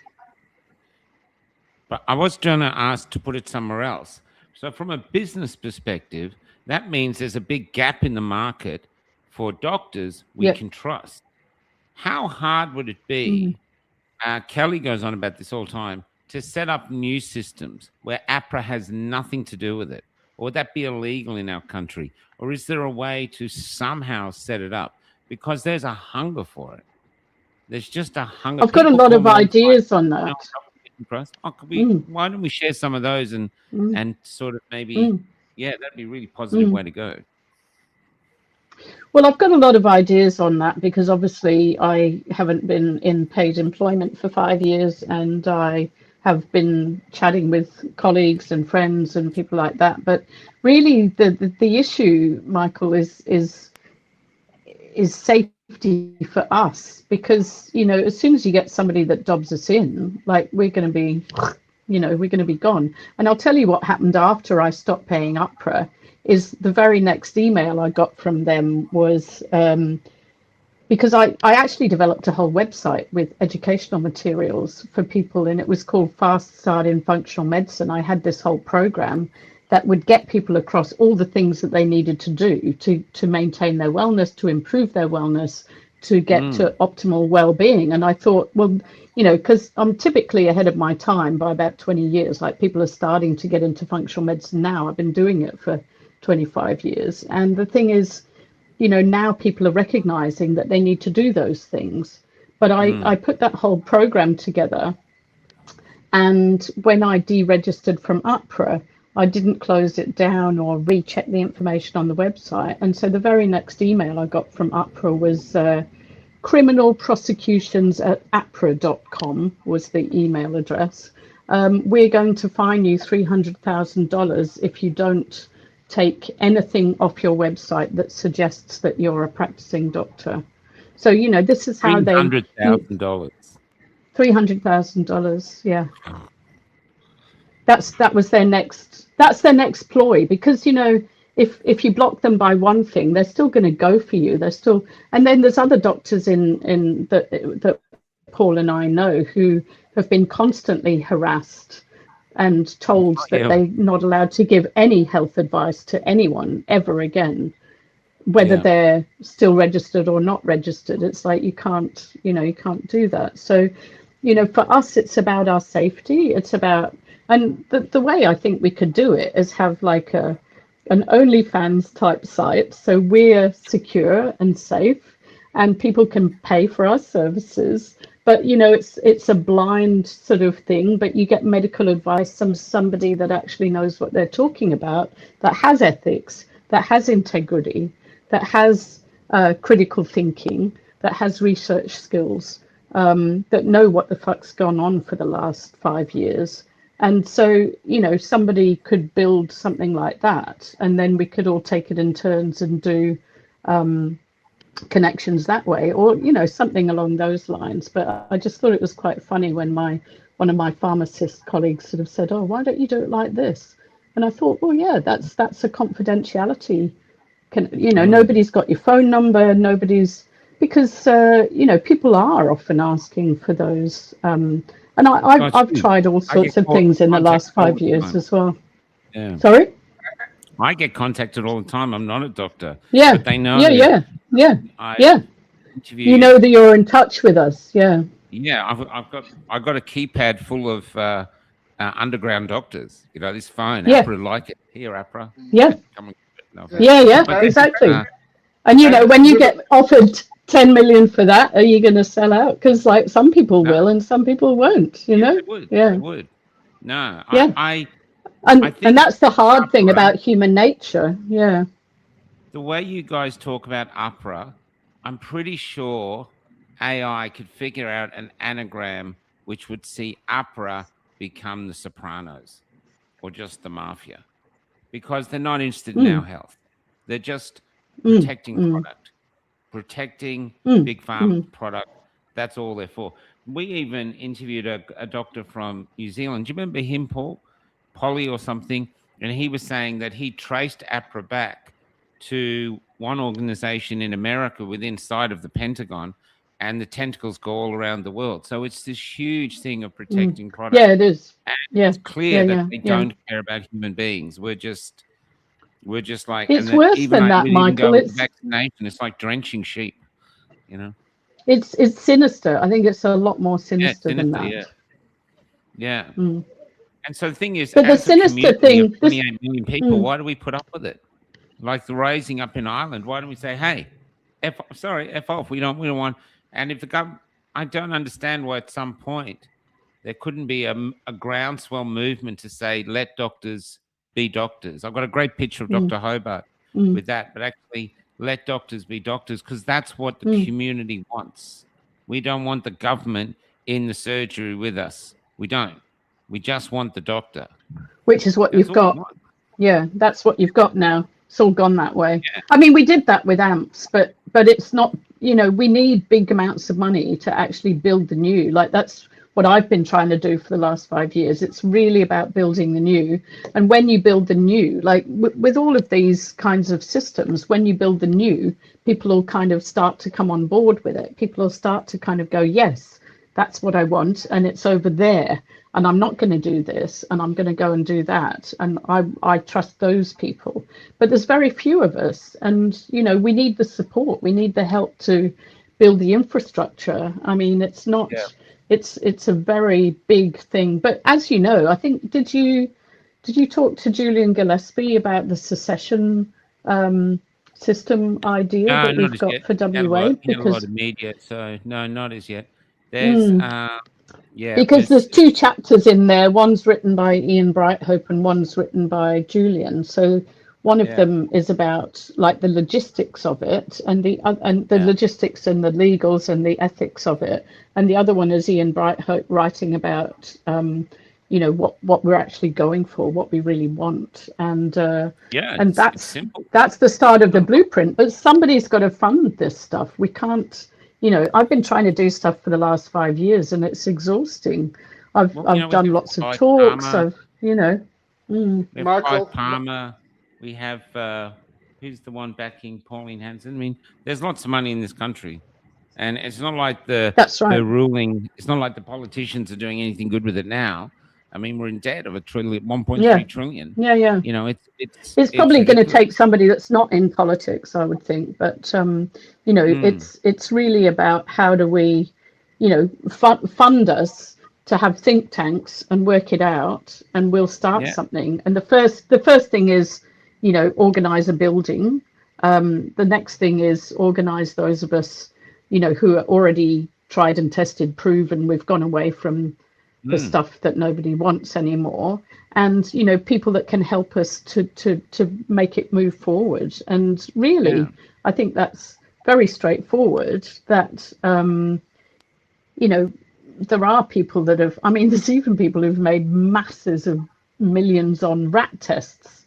But I was going to ask to put it somewhere else. So from a business perspective, that means there's a big gap in the market for doctors we can trust. How hard would it be? Kelly goes on about this all the time, to set up new systems where APRA has nothing to do with it? Or would that be illegal in our country? Or is there a way to somehow set it up? Because there's a hunger for it. There's just a hunger. I've got a lot of ideas on that. Why don't we share some of those and sort of maybe Yeah, that'd be a really positive way to go. Well, I've got a lot of ideas on that because obviously I haven't been in paid employment for 5 years, and I have been chatting with colleagues and friends and people like that. But really, the issue, Michael, is safety for us, because as soon as you get somebody that dobs us in, like, we're going to be gone. And I'll tell you what happened after I stopped paying UPRA is the very next email I got from them was because I actually developed a whole website with educational materials for people, and it was called Fast Start in Functional Medicine. I had this whole program that would get people across all the things that they needed to do to maintain their wellness, to improve their wellness, to get to optimal well-being. And I thought, well, because I'm typically ahead of my time by about 20 years. Like, people are starting to get into functional medicine now. I've been doing it for 25 years. And the thing is, now people are recognizing that they need to do those things. But I put that whole program together. And when I deregistered from UPRA, I didn't close it down or recheck the information on the website. And so the very next email I got from UPRA was criminalprosecutions@apra.com was the email address. We're going to fine you $300,000 if you don't take anything off your website that suggests that you're a practicing doctor. So, this is how they... $300,000. $300,000, yeah. That's their next ploy, because if you block them by one thing, they're still going to go for you. And then there's other doctors in that Paul and I know who have been constantly harassed and told that they're not allowed to give any health advice to anyone ever again, whether they're still registered or not registered. It's like you can't do that. So, for us, it's about our safety. It's about, and the way I think we could do it is have like an OnlyFans type site, so we're secure and safe, and people can pay for our services. But it's a blind sort of thing, but you get medical advice from somebody that actually knows what they're talking about, that has ethics, that has integrity, that has critical thinking, that has research skills, that know what the fuck's gone on for the last 5 years. And so, somebody could build something like that, and then we could all take it in turns and do connections that way, or something along those lines. But I just thought it was quite funny when one of my pharmacist colleagues sort of said, "Oh, why don't you do it like this?" And I thought, well, yeah, that's a confidentiality. Nobody's got your phone number, because people are often asking for those. And I've tried all sorts of things in the last 5 years as well. Yeah. Sorry? I get contacted all the time. I'm not a doctor. Yeah. But they know. Yeah. You know that you're in touch with us. Yeah. Yeah. I've got a keypad full of underground doctors. This phone. Yeah. APRA like it. Here, APRA. Yeah. Come and no, Exactly. And when you get offered 10 million for that, are you going to sell out? Because like some people will and some people won't. They would. Yeah. They would. No. Yeah. I think and that's the hard thing about human nature. Yeah. The way you guys talk about APRA, I'm pretty sure AI could figure out an anagram which would see APRA become the Sopranos or just the Mafia, because they're not interested in our health. They're just protecting product, protecting big pharma product. That's all they're for. We even interviewed a doctor from New Zealand. Do you remember him, Paul? Polly or something? And he was saying that he traced APRA back to one organization in America within sight of the Pentagon, and the tentacles go all around the world. So it's this huge thing of protecting products. Yeah, it is. And it's clear that they don't care about human beings. We're just like, it's worse than that, Michael. It's vaccination. It's like drenching sheep. It's sinister. I think it's a lot more sinister than that. Yeah. And so the thing is, but the sinister thing, 28 million people, why do we put up with it? Like the raising up in Ireland, why don't we say, hey, F off, we don't want. And if the government, I don't understand why at some point there couldn't be a groundswell movement to say, let doctors be doctors. I've got a great picture of Dr. Hobart with that, but actually let doctors be doctors, because that's what the community wants. We don't want the government in the surgery with us. We don't. We just want the doctor. Which is what you've got. Yeah, that's what you've got now. It's all gone that way. Yeah. I mean, we did that with AMPS, but it's not, you know, we need big amounts of money to actually build the new. Like, that's what I've been trying to do for the last 5 years. It's really about building the new. And when you build the new, like with all of these kinds of systems, when you build the new, people will kind of start to come on board with it. People will start to kind of go, yes, that's what I want, and it's over there, and I'm not going to do this, and I'm going to go and do that. And I trust those people. But there's very few of us, and, you know, we need the support. We need the help to build the infrastructure. I mean, it's not, it's a very big thing. But as you know, I think, did you talk to Julian Gillespie about the secession system idea that we've got for WA? Because a lot of media, so no, not as yet. There's because there's 2 chapters in there. One's written by Ian Brighthope and one's written by Julian. So one of them is about like the logistics of it, and the logistics and the legals and the ethics of it, and the other one is Ian Brighthope writing about you know, what we're actually going for, what we really want, and and that's the start of the blueprint. But somebody's got to fund this stuff. We can't. You know, I've been trying to do stuff for the last 5 years, and it's exhausting. I've done lots of talks. Michael Palmer. We have who's the one backing Pauline Hanson? I mean, there's lots of money in this country, and it's not like the ruling. It's not like the politicians are doing anything good with it now. I mean, we're in debt of $1.3 trillion. Yeah. You know, it's probably going to take somebody that's not in politics, I would think. But you know, it's really about how do we, you know, fund us to have think tanks and work it out, and we'll start something. And the first thing is, you know, organize a building. The next thing is organize those of us, you know, who are already tried and tested, proven. We've gone away from the stuff that nobody wants anymore, and, you know, people that can help us to make it move forward. And really, I think that's very straightforward. That you know, there are people that have, I mean, there's even people who've made masses of millions on rat tests.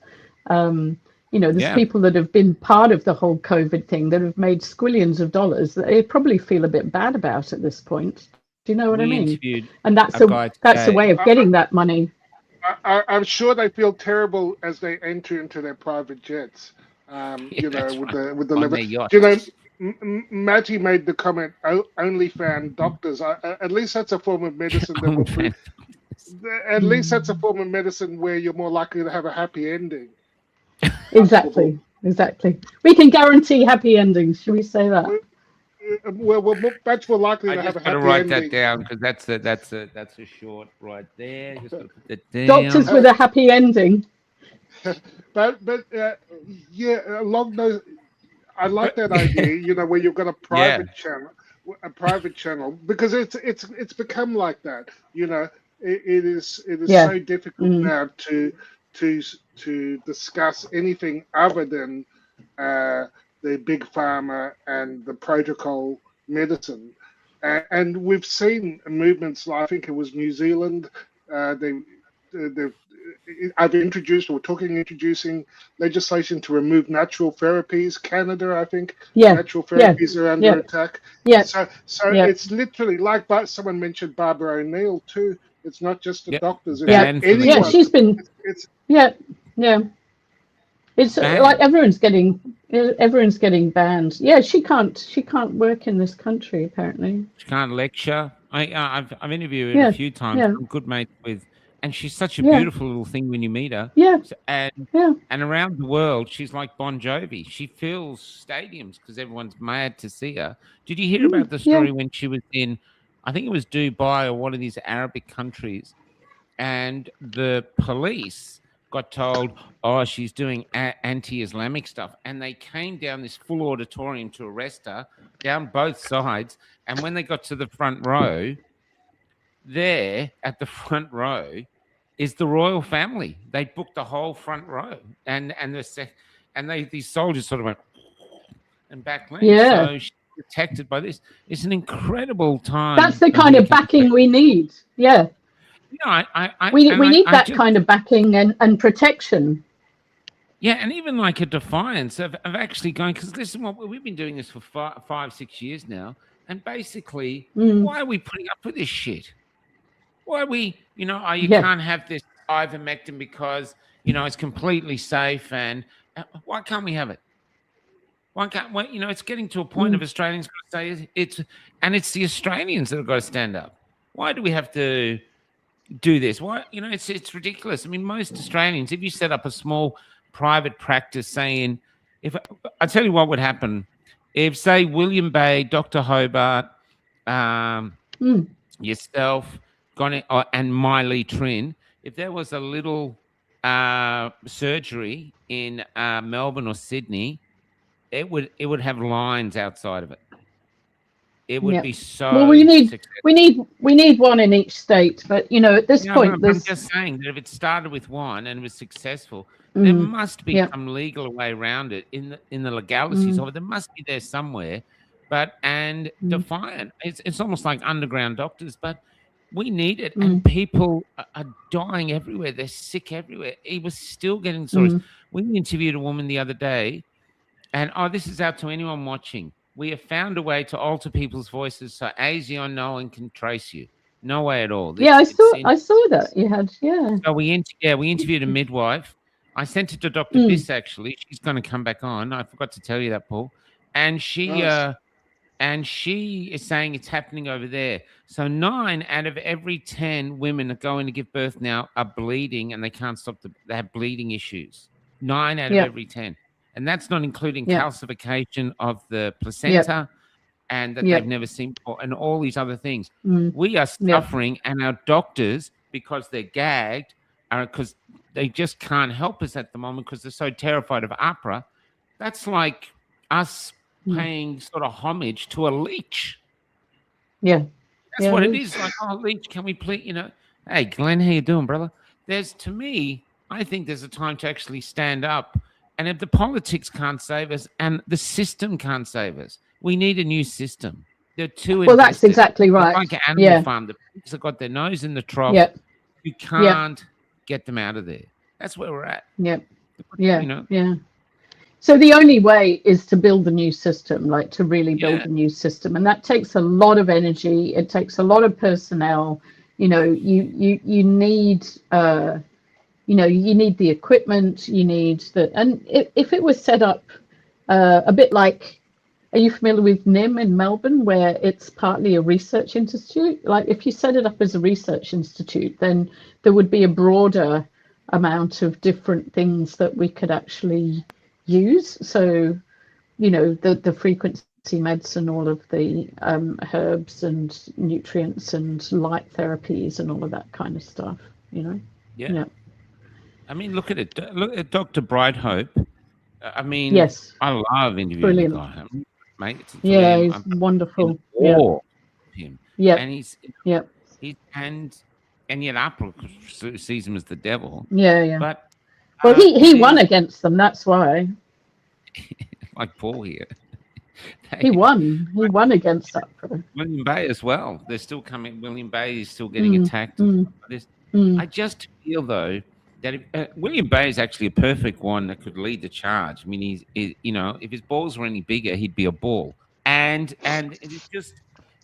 You know, there's people that have been part of the whole COVID thing that have made squillions of dollars that they probably feel a bit bad about at this point. Do you know what I mean? And that's a way of getting that money. I'm sure they feel terrible as they enter into their private jets. You know, with the level. You know, Matty made the comment, only found doctors. At least that's a form of medicine that will prove. At least that's a form of medicine where you're more likely to have a happy ending. Exactly. We can guarantee happy endings. Should we say that? Well, we're much more likely to have a happy ending. Write that down, because that's a short right there. Just gotta put that down. Doctors with a happy ending. But yeah, along those, I like that idea. You know, where you've got a private channel, because it's become like that. You know, it is so difficult now to discuss anything other than the big pharma and the protocol medicine, and we've seen movements. Like, I think it was New Zealand. Introducing legislation to remove natural therapies. Canada, I think, natural therapies are under attack. So it's literally like someone mentioned Barbara O'Neill too. It's not just the doctors. It's she's been. It's like everyone's getting banned. Yeah, she can't work in this country apparently. She can't lecture. I've interviewed her a few times. I'm good mates with, and she's such a beautiful little thing when you meet her. And around the world, she's like Bon Jovi. She fills stadiums because everyone's mad to see her. Did you hear about the story when she was in, I think it was Dubai or one of these Arabic countries, and the police got told, oh, she's doing anti-Islamic stuff. And they came down this full auditorium to arrest her, down both sides. And when they got to the front row, there at the front row is the royal family. They booked the whole front row, and these soldiers sort of went and back went. Yeah. So she's protected by this. It's an incredible time. That's the kind of backing we need. Yeah. We need that kind of backing and protection. Yeah, and even like a defiance of actually going, because listen, we've been doing this for 5-6 years now, and basically, why are we putting up with this shit? Why are we, you can't have this ivermectin because, it's completely safe, and why can't we have it? Why can't, it's getting to a point of Australians got to say it's the Australians that have got to stand up. Why do we have to do this? Why, it's ridiculous. I mean, most Australians, if you set up a small private practice saying, I tell you what would happen if, say, William Bay, Dr. Hobart, yourself, and Miley Trin, if there was a little surgery in Melbourne or Sydney, it would have lines outside of it. It would be so. Well, we need one in each state, but at this point, I'm just saying that if it started with one and was successful, there must be some legal way around it in the legalities of it. There must be there somewhere, and defiant. It's almost like underground doctors, but we need it, and people are dying everywhere. They're sick everywhere. He was still getting stories. We interviewed a woman the other day, and this is out to anyone watching. We have found a way to alter people's voices so ASION no one can trace you. No way at all. I saw that you had. Yeah. So we interviewed a midwife. I sent it to Dr. Biss, actually. She's going to come back on. I forgot to tell you that, Paul. And she is saying it's happening over there. So 9 out of every 10 women that go in to give birth now are bleeding, and they can't stop. They have bleeding issues. 9 out of every 10. And that's not including calcification of the placenta and that they've never seen before, and all these other things. We are suffering, and our doctors, because they're gagged, because they just can't help us at the moment because they're so terrified of APRA. That's like us paying sort of homage to a leech. Yeah. That's what it is. Like, leech, can we please, hey, Glenn, how you doing, brother? To me, I think there's a time to actually stand up. And if the politics can't save us and the system can't save us, we need a new system. They're too invested. That's exactly right. It's like an animal farm. The pigs have got their nose in the trough. You can't get them out of there. That's where we're at. Yeah. So the only way is to build a new system, like to really build a new system. And that takes a lot of energy. It takes a lot of personnel. You need you need the equipment, you need and if it was set up a bit like, are you familiar with NIM in Melbourne, where it's partly a research institute? Like, if you set it up as a research institute, then there would be a broader amount of different things that we could actually use. So, the frequency medicine, all of the herbs and nutrients and light therapies and all of that kind of stuff, Yeah. I mean, look at it. Look at Dr. Brighthope. I mean, I love interviewing the guy, mate. He's wonderful. Him. Yeah. And he's and yet APRA sees him as the devil. Yeah. But he won against them. That's why. Like Paul here. He won against APRA. William Bay as well. They're still coming. William Bay is still getting attacked. I just feel though that William Bay is actually a perfect one that could lead the charge. I mean, he's if his balls were any bigger, he'd be a ball. And it's just,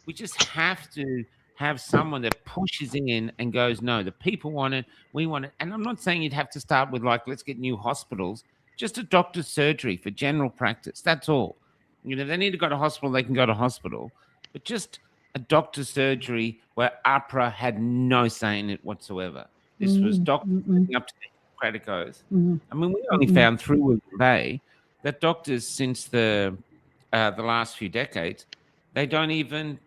we just have to have someone that pushes in and goes, no, the people want it, we want it. And I'm not saying you'd have to start with let's get new hospitals, just a doctor's surgery for general practice. That's all. They need to go to hospital, they can go to hospital, but just a doctor's surgery where APRA had no say in it whatsoever. This was doctors up to the Hippocratic Oath. I mean, we only found through William Bay that doctors since the last few decades, they don't even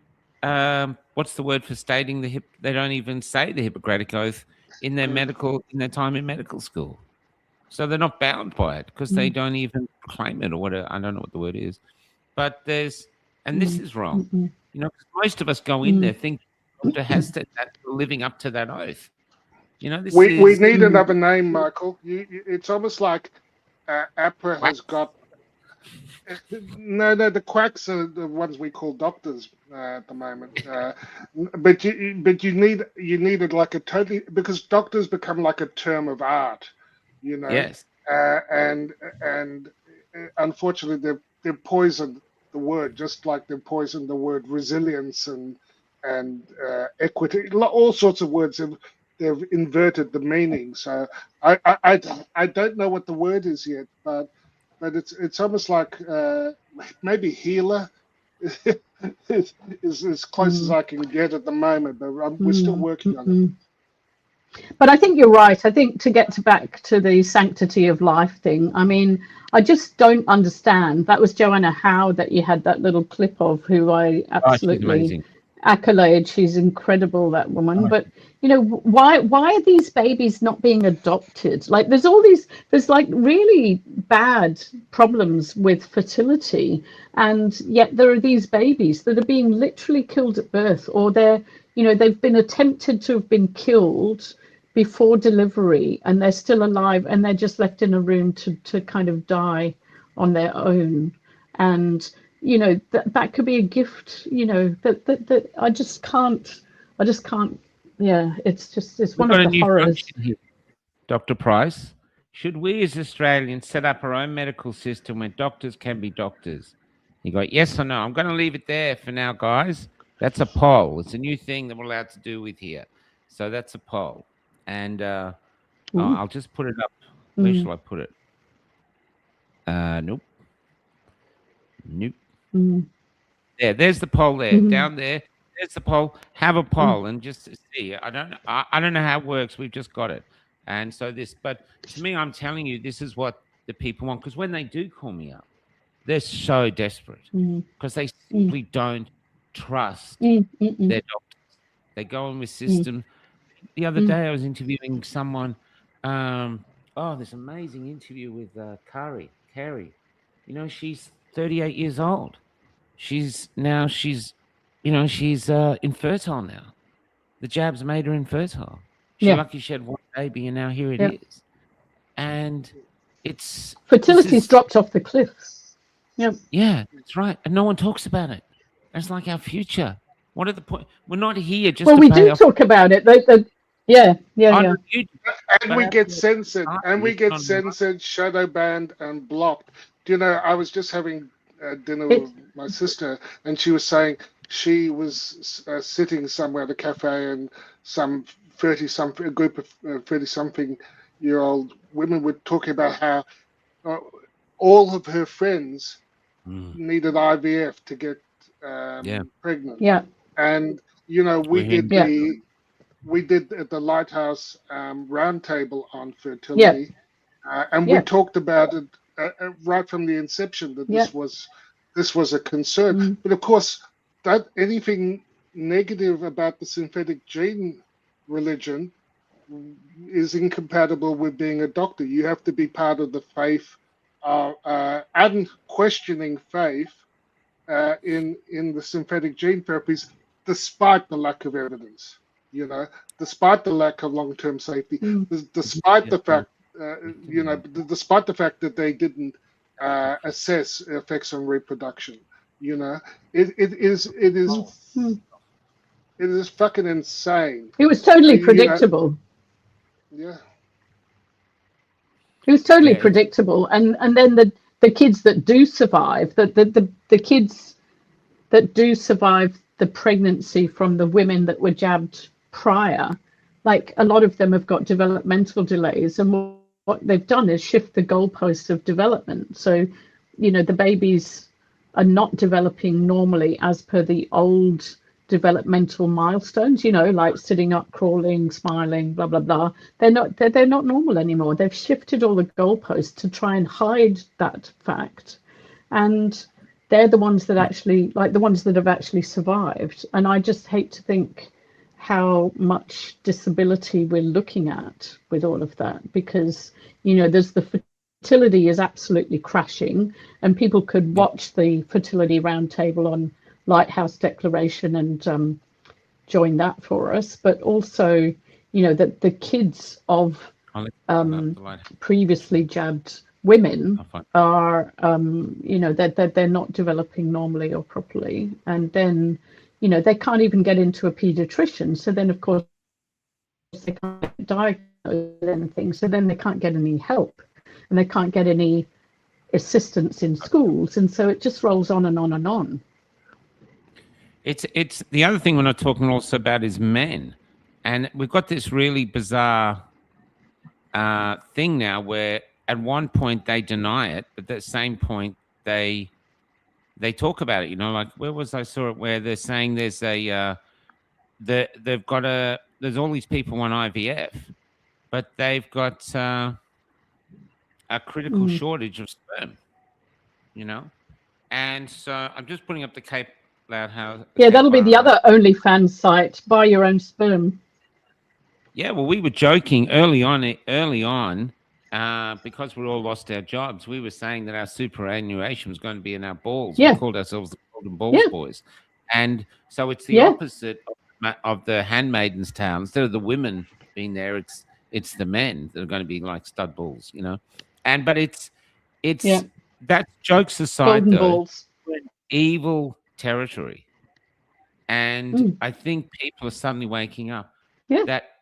what's the word for stating they don't even say the Hippocratic Oath in their time in medical school. So they're not bound by it because they don't even claim it or whatever. I don't know what the word is. But this is wrong. Because most of us go in there thinking the doctor has that living up to that oath. You know, we need another name, Michael. It's almost like APRA has got. No, the quacks are the ones we call doctors at the moment. But you need it like a totally, because doctors become like a term of art, you know. Yes. And unfortunately they've poisoned the word, just like they've poisoned the word resilience and equity. All sorts of words they've inverted the meaning. So I don't know what the word is yet, but it's almost like maybe healer is as close as I can get at the moment, but we're still working on it. But I think you're right. I think to get back to the sanctity of life thing, I mean, I just don't understand. That was Joanna Howe that you had that little clip of, who I absolutely accolade. She's incredible, that woman. But you know, why are these babies not being adopted? Like, there's like really bad problems with fertility, and yet there are these babies that are being literally killed at birth, or they've been attempted to have been killed before delivery, and they're still alive, and they're just left in a room to kind of die on their own. And you know, that could be a gift, you know, that I just can't. Yeah, it's one of the horrors. Dr. Price, should we as Australians set up our own medical system where doctors can be doctors? You go, yes or no? I'm going to leave it there for now, guys. That's a poll. It's a new thing that we're allowed to do with here. So that's a poll. And I'll just put it up. Where shall I put it? Nope. Yeah, there's the poll there. Down there. There's the poll. Have a poll and just see. I don't know how it works. We've just got it. And so but to me, I'm telling you, this is what the people want. Because when they do call me up, they're so desperate because they simply don't trust their doctors. They go in with system. The other day, I was interviewing someone. This amazing interview with Carrie. You know, she's 38 years old. She's infertile now. The jabs made her infertile. She's lucky she had one baby, and now here it is. And fertility's dropped off the cliffs. Yep. Yeah, that's right. And no one talks about it. That's like our future. What are the point? We're not here just. Well, we do talk about it. Yeah. And we get censored. And we get censored, shadow banned, and blocked. Do you know? I was just having dinner with my sister, and she was saying she was sitting somewhere at a cafe, and some a group of 30-something-year-old women were talking about how all of her friends needed IVF to get pregnant. Yeah. And you know, we did at the Lighthouse roundtable on fertility, and we talked about it right from the inception that this was a concern. But of course, that anything negative about the synthetic gene religion is incompatible with being a doctor. You have to be part of the faith, and questioning faith in the synthetic gene therapies, despite the lack of evidence. You know, despite the lack of long-term safety, despite the fact, despite the fact that they didn't assess effects on reproduction. You know, it is fucking insane. It was totally predictable. Yeah. It was totally predictable, and then the kids that do survive, the kids that do survive the pregnancy from the women that were jabbed prior, like a lot of them have got developmental delays, and what they've done is shift the goalposts of development. So, you know, the babies are not developing normally as per the old developmental milestones, you know, like sitting up, crawling, smiling, blah blah blah. They're not normal anymore. They've shifted all the goalposts to try and hide that fact, and they're the ones that actually, like the ones that have actually survived. And I just hate to think how much disability we're looking at with all of that, because, you know, there's the fertility is absolutely crashing, and people could watch the fertility roundtable on Lighthouse Declaration and join that for us. But also, you know, that the kids of previously jabbed women are, you know, that they're not developing normally or properly, and then, you know, they can't even get into a pediatrician. So then, of course, they can't get diagnosed with anything. So then they can't get any help, and they can't get any assistance in schools, and so it just rolls on and on and on. It's the other thing we're not talking also about is men, and we've got this really bizarre thing now where at one point they deny it, but at the same point they talk about it. You know, like where was I saw it where they're saying there's a they've got there's all these people on IVF, but they've got a critical shortage of sperm. You know, and so I'm just putting up the Cape Loud House. Yeah, that'll be the other OnlyFans site. Buy your own sperm. Yeah, well, we were joking early on, because we all lost our jobs. We were saying that our superannuation was going to be in our balls. Yeah. We called ourselves the Golden Balls Boys, and so it's the opposite of the Handmaid's Tale. Instead of the women being there, it's the men that are going to be like stud balls, you know. And but it's that, jokes aside, Golden balls. Evil territory, and I think people are suddenly waking up. That,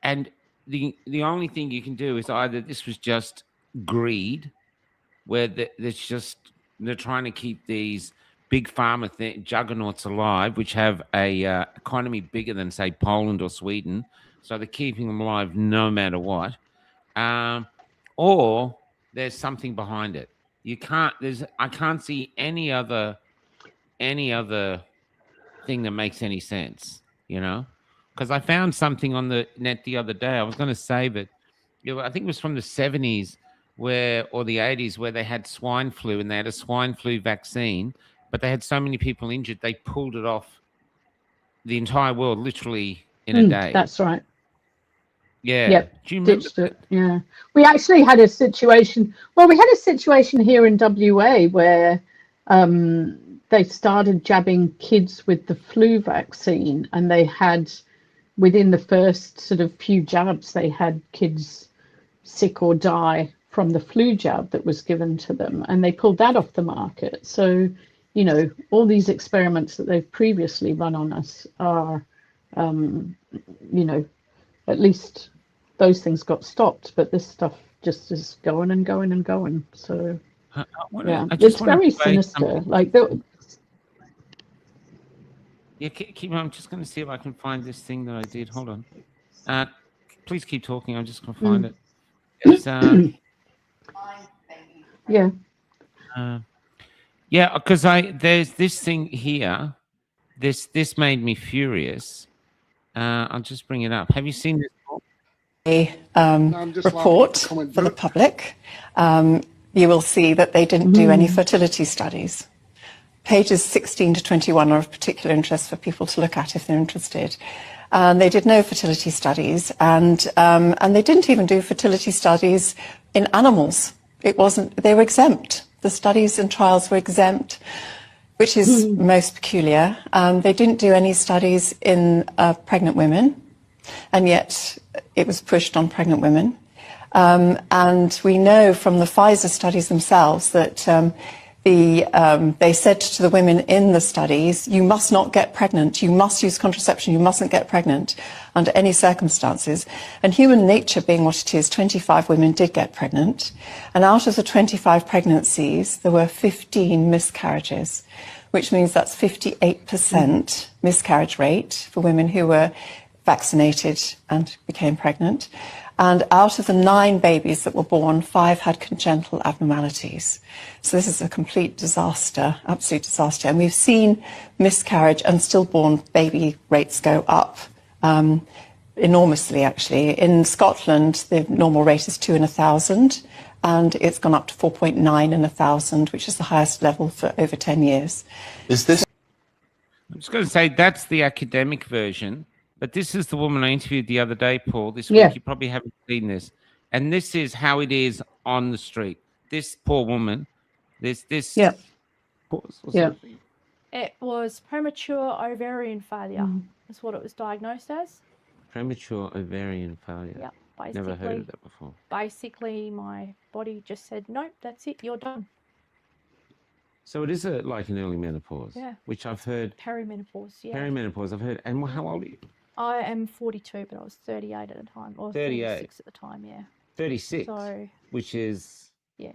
and the only thing you can do is either this was just greed, where they're trying to keep these big pharma juggernauts alive, which have a economy bigger than, say, Poland or Sweden, so they're keeping them alive no matter what, or there's something behind it. I can't see any other thing that makes any sense, you know, because I found something on the net the other day. I was going to save it. I think it was from the 70s or the 80s, where they had swine flu and they had a swine flu vaccine, but they had so many people injured, they pulled it off the entire world literally in a day. That's right. Yeah. Yep. Do you remember it? Yeah. We actually had a situation. Well, we had a situation here in WA where they started jabbing kids with the flu vaccine, and they had, within the first sort of few jabs, they had kids sick or die from the flu jab that was given to them, and they pulled that off the market. So, you know, all these experiments that they've previously run on us are, you know, at least those things got stopped, but this stuff just is going and going and going. So it's very sinister. Like keep on. I'm just going to see if I can find this thing that I did. Hold on. Please keep talking. I'm just going to find it. It's, because there's this thing here. This made me furious. I'll just bring it up. Have you seen this? A report for the public. You will see that they didn't do any fertility studies. Pages 16 to 21 are of particular interest for people to look at if they're interested. They did no fertility studies, and they didn't even do fertility studies in animals. They were exempt. The studies and trials were exempt, which is most peculiar. They didn't do any studies in pregnant women, and yet it was pushed on pregnant women. And we know from the Pfizer studies themselves that they said to the women in the studies, you must not get pregnant, you must use contraception, you mustn't get pregnant under any circumstances. And human nature being what it is, 25 women did get pregnant. And out of the 25 pregnancies, there were 15 miscarriages, which means that's 58% miscarriage rate for women who were vaccinated and became pregnant. And out of the 9 babies that were born, 5 had congenital abnormalities. So this is a complete disaster, absolute disaster. And we've seen miscarriage and stillborn baby rates go up enormously, actually. In Scotland, the normal rate is 2 in 1,000, and it's gone up to 4.9 in 1,000, which is the highest level for over 10 years. Is this? I'm just going to say that's the academic version. But this is the woman I interviewed the other day, Paul. This week, you probably haven't seen this. And this is how it is on the street. This poor woman, this. Yeah. It was premature ovarian failure. Is what it was diagnosed as. Premature ovarian failure. Yeah, Never heard of that before. Basically, my body just said, nope, that's it, you're done. So it is like an early menopause. Yeah. Which I've heard. Perimenopause, yeah. Perimenopause, I've heard. And how old are you? I am 42, but I was 38 at the time, or 36 at the time, yeah. 36? So, which is? Yeah,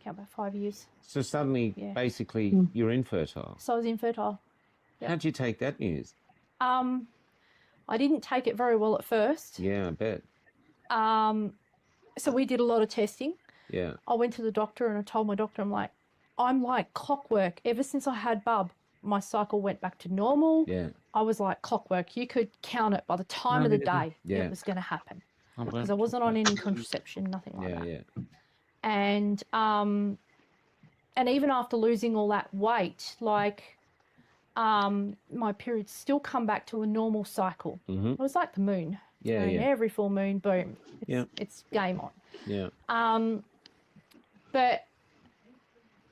count about 5 years. So suddenly, basically, you're infertile. So I was infertile. Yep. How'd you take that news? I didn't take it very well at first. Yeah, I bet. So we did a lot of testing. Yeah. I went to the doctor and I told my doctor, I'm like clockwork. Ever since I had bub, my cycle went back to normal. Yeah. I was like clockwork. You could count it by the time of the day it was going to happen. Because I wasn't on any contraception, nothing like that. Yeah. And even after losing all that weight, my periods still come back to a normal cycle. Mm-hmm. It was like the moon. Yeah, Every full moon, boom. It's game on. Yeah. But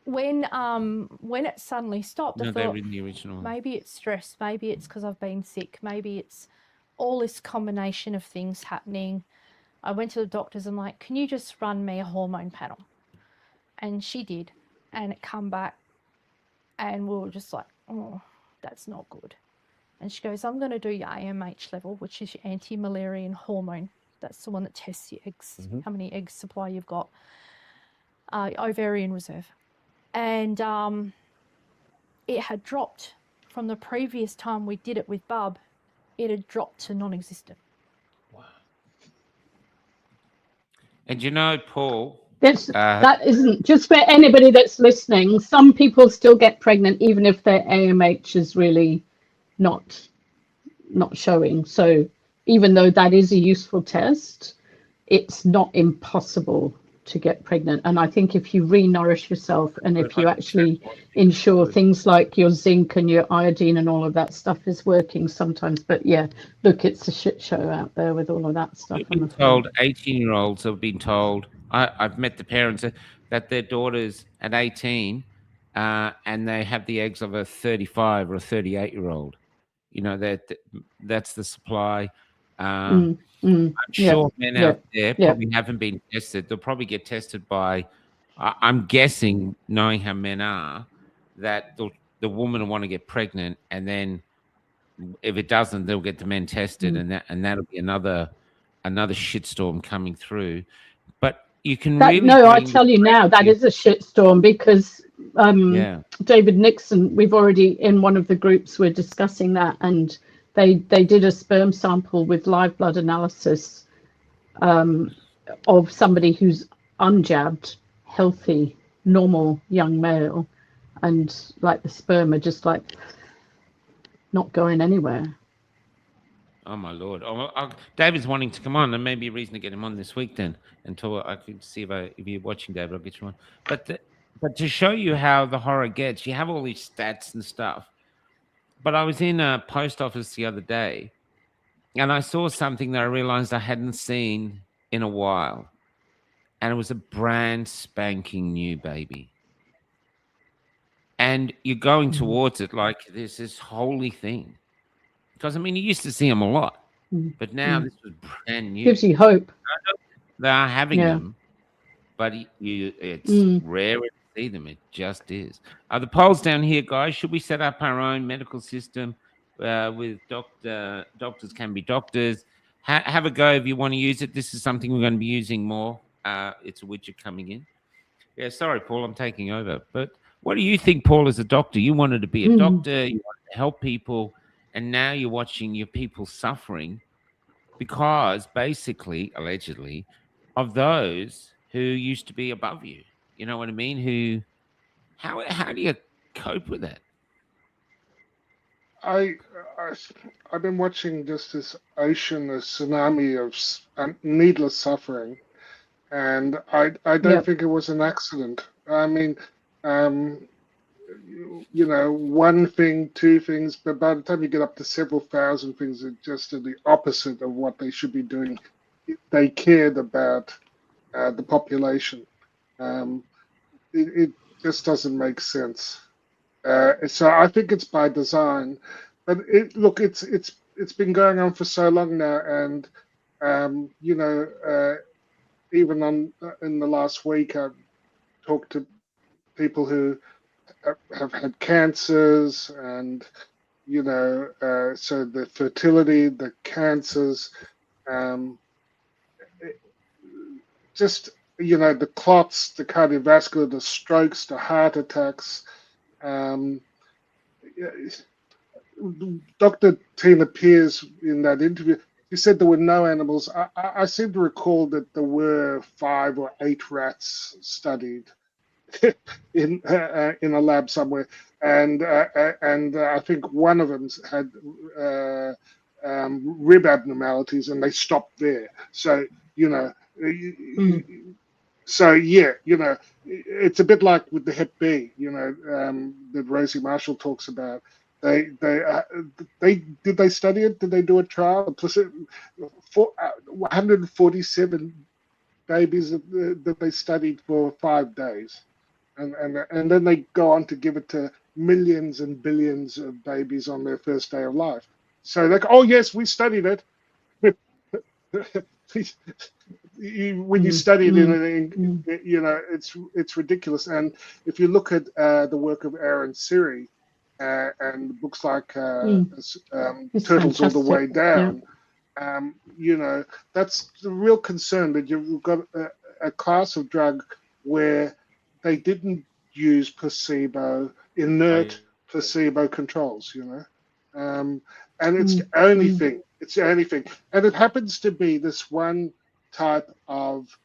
when it suddenly stopped, I thought in the original. Maybe it's stress. Maybe it's because I've been sick. Maybe it's all this combination of things happening. I went to the doctors and can you just run me a hormone panel? And she did, and it come back, and we were just like, oh, that's not good. And she goes, I'm going to do your AMH level, which is your anti-Müllerian hormone. That's the one that tests your eggs, how many egg supply you've got, ovarian reserve. And it had dropped from the previous time we did it with bub. It had dropped to non-existent. Wow. And you know, Paul, that isn't just for anybody that's listening. Some people still get pregnant even if their AMH is really not showing. So even though that is a useful test, it's not impossible to get pregnant. And I think if you re-nourish yourself and if you actually ensure things like your zinc and your iodine and all of that stuff is working sometimes. But yeah, look, it's a shit show out there with all of that stuff. We've been told 18-year-olds have been told, I've met the parents that their daughters at 18 and they have the eggs of a 35 or a 38-year-old. You know, that's the supply. I'm sure men out there probably haven't been tested. They'll probably get tested by, I'm guessing, knowing how men are, that the woman will want to get pregnant, and then if it doesn't, they'll get the men tested, and that'll be another shitstorm coming through. But you can I tell you now, that is a shitstorm because David Nixon, we've already in one of the groups we're discussing that, and they did a sperm sample with live blood analysis of somebody who's unjabbed, healthy, normal young male, and the sperm are just not going anywhere. Oh my Lord! David's wanting to come on, and maybe a reason to get him on this week then, until I can see if you're watching, David, I'll get you on. But to show you how the horror gets, you have all these stats and stuff. But I was in a post office the other day, and I saw something that I realized I hadn't seen in a while, and it was a brand spanking new baby. And you're going towards it like there's this holy thing. Because, I mean, you used to see them a lot, but now this was brand new. Gives you hope. They are having them, but it's rare to see them. It just is. The polls down here, guys. Should we set up our own medical system with doctors can be doctors? Have a go if you want to use it. This is something we're going to be using more. It's a widget coming in. Yeah, sorry, Paul, I'm taking over. But what do you think, Paul, as a doctor? You wanted to be a doctor. You wanted to help people. And now you're watching your people suffering because basically, allegedly, of those who used to be above you. You know what I mean? How do you cope with that? I've been watching just this ocean, a tsunami of needless suffering, and I don't think it was an accident. I mean, one thing, two things, but by the time you get up to several thousand things, it's just the opposite of what they should be doing. They cared about the population. It just doesn't make sense. So I think it's by design. But it's it's been going on for so long now, and you know, even in the last week, I've talked to people who have had cancers, and you know, so the fertility, the cancers, just you know, the clots, the cardiovascular, the strokes, the heart attacks. Dr. Tina Pierce, in that interview, she said there were no animals. I seem to recall that there were 5 or 8 rats studied in a lab somewhere, and I think one of them had rib abnormalities, and they stopped there. So you know, so yeah, you know, it's a bit like with the Hep B, you know, that Rosie Marshall talks about. They did they study it? Did they do a trial? 147 babies that they studied for 5 days, and then they go on to give it to millions and billions of babies on their first day of life. So like, oh yes, we studied it. When you study it you know, it's ridiculous. And if you look at the work of Aaron Siri and books like Turtles fantastic. All the Way Down, you know, that's the real concern, that you've got a class of drug where they didn't use placebo, inert placebo controls, you know, and it's the only thing. It's the only thing, and it happens to be this one type of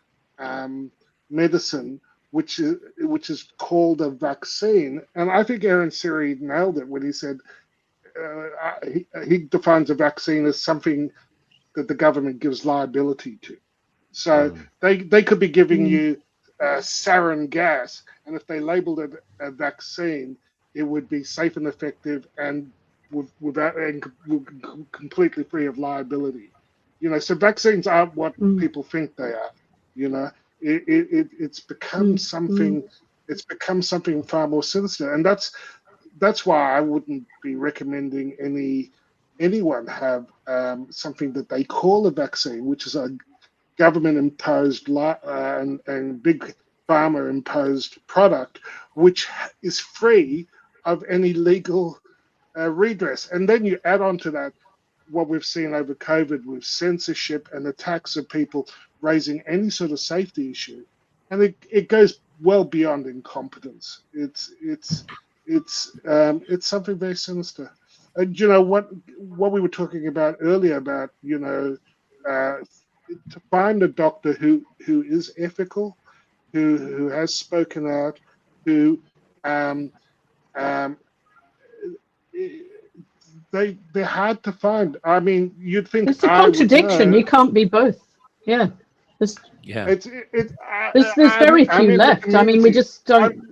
medicine which is called a vaccine. And I think Aaron Siri nailed it when he said he defines a vaccine as something that the government gives liability to. So they could be giving you sarin gas, and if they labeled it a vaccine, it would be safe and effective and without and completely free of liability. You know, so vaccines aren't what people think they are. You know, it's become something. It's become something far more sinister, and that's why I wouldn't be recommending anyone have something that they call a vaccine, which is a government imposed and big pharma imposed product, which is free of any legal redress. And then you add on to that what we've seen over COVID with censorship and attacks of people raising any sort of safety issue, and it goes well beyond incompetence. It's something very sinister. And you know what we were talking about earlier about, you know, to find a doctor who is ethical, who has spoken out, who they're hard to find. I mean, you'd think it's a contradiction. You can't be both. Yeah. There's very few left. I mean, we just don't.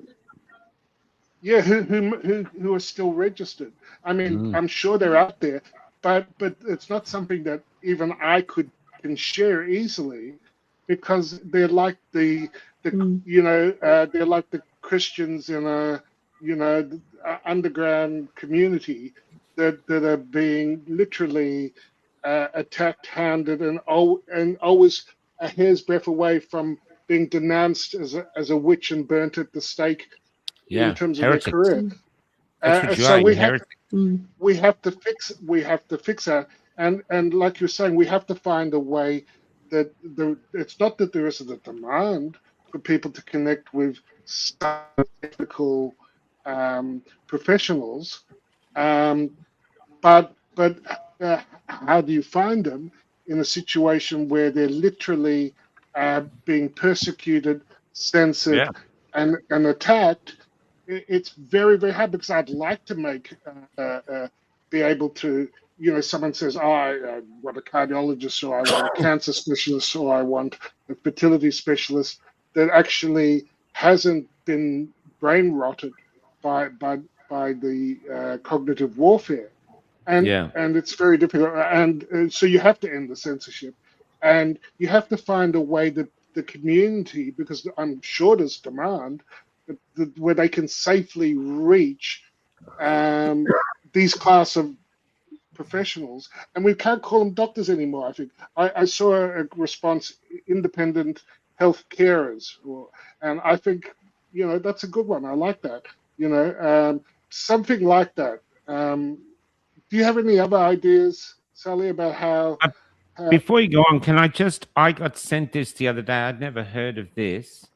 Who are still registered. I mean, I'm sure they're out there, but it's not something that even I can share easily, because they're like the you know, they're like the Christians in a, you know, underground community that are being literally attacked, hounded, and always a hair's breadth away from being denounced as a witch and burnt at the stake. In terms of their career, so we have to fix that, and like you're saying, we have to find a way that it's not that there isn't a demand for people to connect with ethical professionals, but how do you find them in a situation where they're literally being persecuted, censored, and attacked? It's very, very hard, because I'd like to be able to, you know, someone says, oh, I want a cardiologist, or I want a cancer specialist, or I want a fertility specialist that actually hasn't been brain rotted by the cognitive warfare. And it's very difficult. And so you have to end the censorship, and you have to find a way that the community, because I'm sure there's demand, where they can safely reach these class of professionals, and we can't call them doctors anymore. I think I saw a response, independent health carers, and I think, you know, that's a good one. I like that. You know, something like that. Do you have any other ideas, Sally, about how? Before you go on, I got sent this the other day. I'd never heard of this.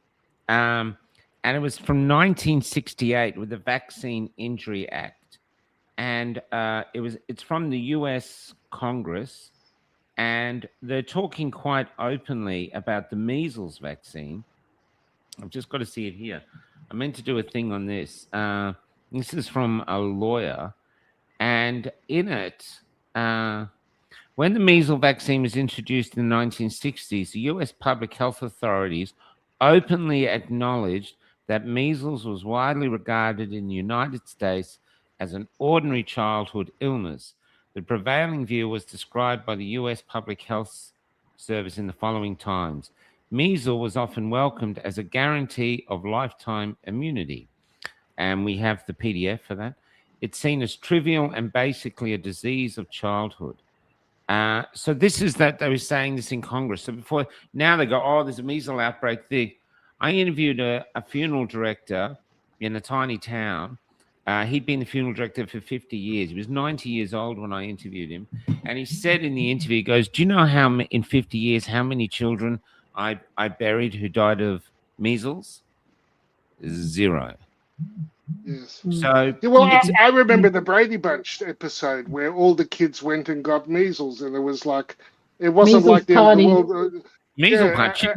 And it was from 1968 with the Vaccine Injury Act. And it's from the US Congress. And they're talking quite openly about the measles vaccine. I've just got to see it here. I meant to do a thing on this. This is from a lawyer. And in it, when the measles vaccine was introduced in the 1960s, the US public health authorities openly acknowledged that measles was widely regarded in the United States as an ordinary childhood illness. The prevailing view was described by the US Public Health Service in the following times. Measles was often welcomed as a guarantee of lifetime immunity. And we have the PDF for that. It's seen as trivial and basically a disease of childhood. So this is that they were saying this in Congress. So before, now they go, oh, there's a measles outbreak there. I interviewed a funeral director in a tiny town. He'd been the funeral director for 50 years. He was 90 years old when I interviewed him. And he said in the interview, he goes, do you know how in 50 years, how many children I buried who died of measles? 0. Yes. So well, I remember the Brady Bunch episode where all the kids went and got measles, and it was like, it wasn't measles like the party. end of the world. Measles party.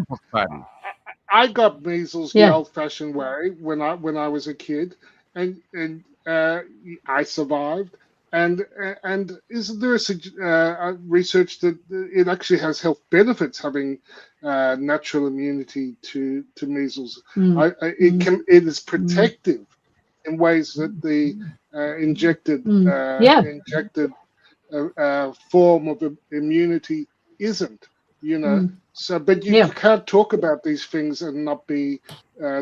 I got measles the old-fashioned way when I was a kid, and I survived. And isn't there a research that it actually has health benefits having natural immunity to measles? It is protective in ways that the injected form of immunity isn't. You know, so but you can't talk about these things and not be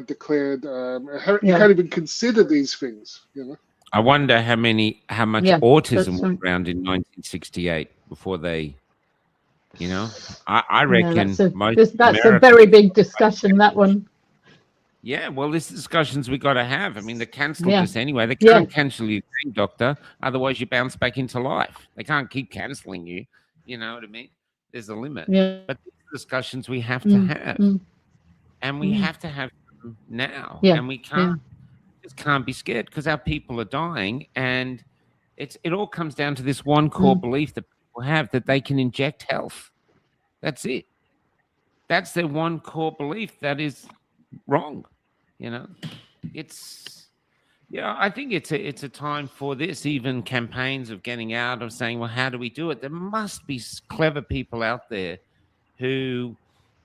declared. You can't even consider these things. You know. I wonder how much autism was around in 1968 before they, you know. I reckon that's a very big discussion. That one. Yeah, well, this discussions we got to have. I mean, they cancelled this anyway. They can't cancel you, doctor. Otherwise, you bounce back into life. They can't keep cancelling you. You know what I mean? There's a limit. Yeah. But these discussions we have to have, and we have to have them now. Yeah. And we can't just can't be scared because our people are dying, and it all comes down to this one core belief that people have that they can inject health. That's it. That's their one core belief that is wrong. You know, I think it's a time for this, even campaigns of getting out of saying, well, how do we do it? There must be clever people out there who,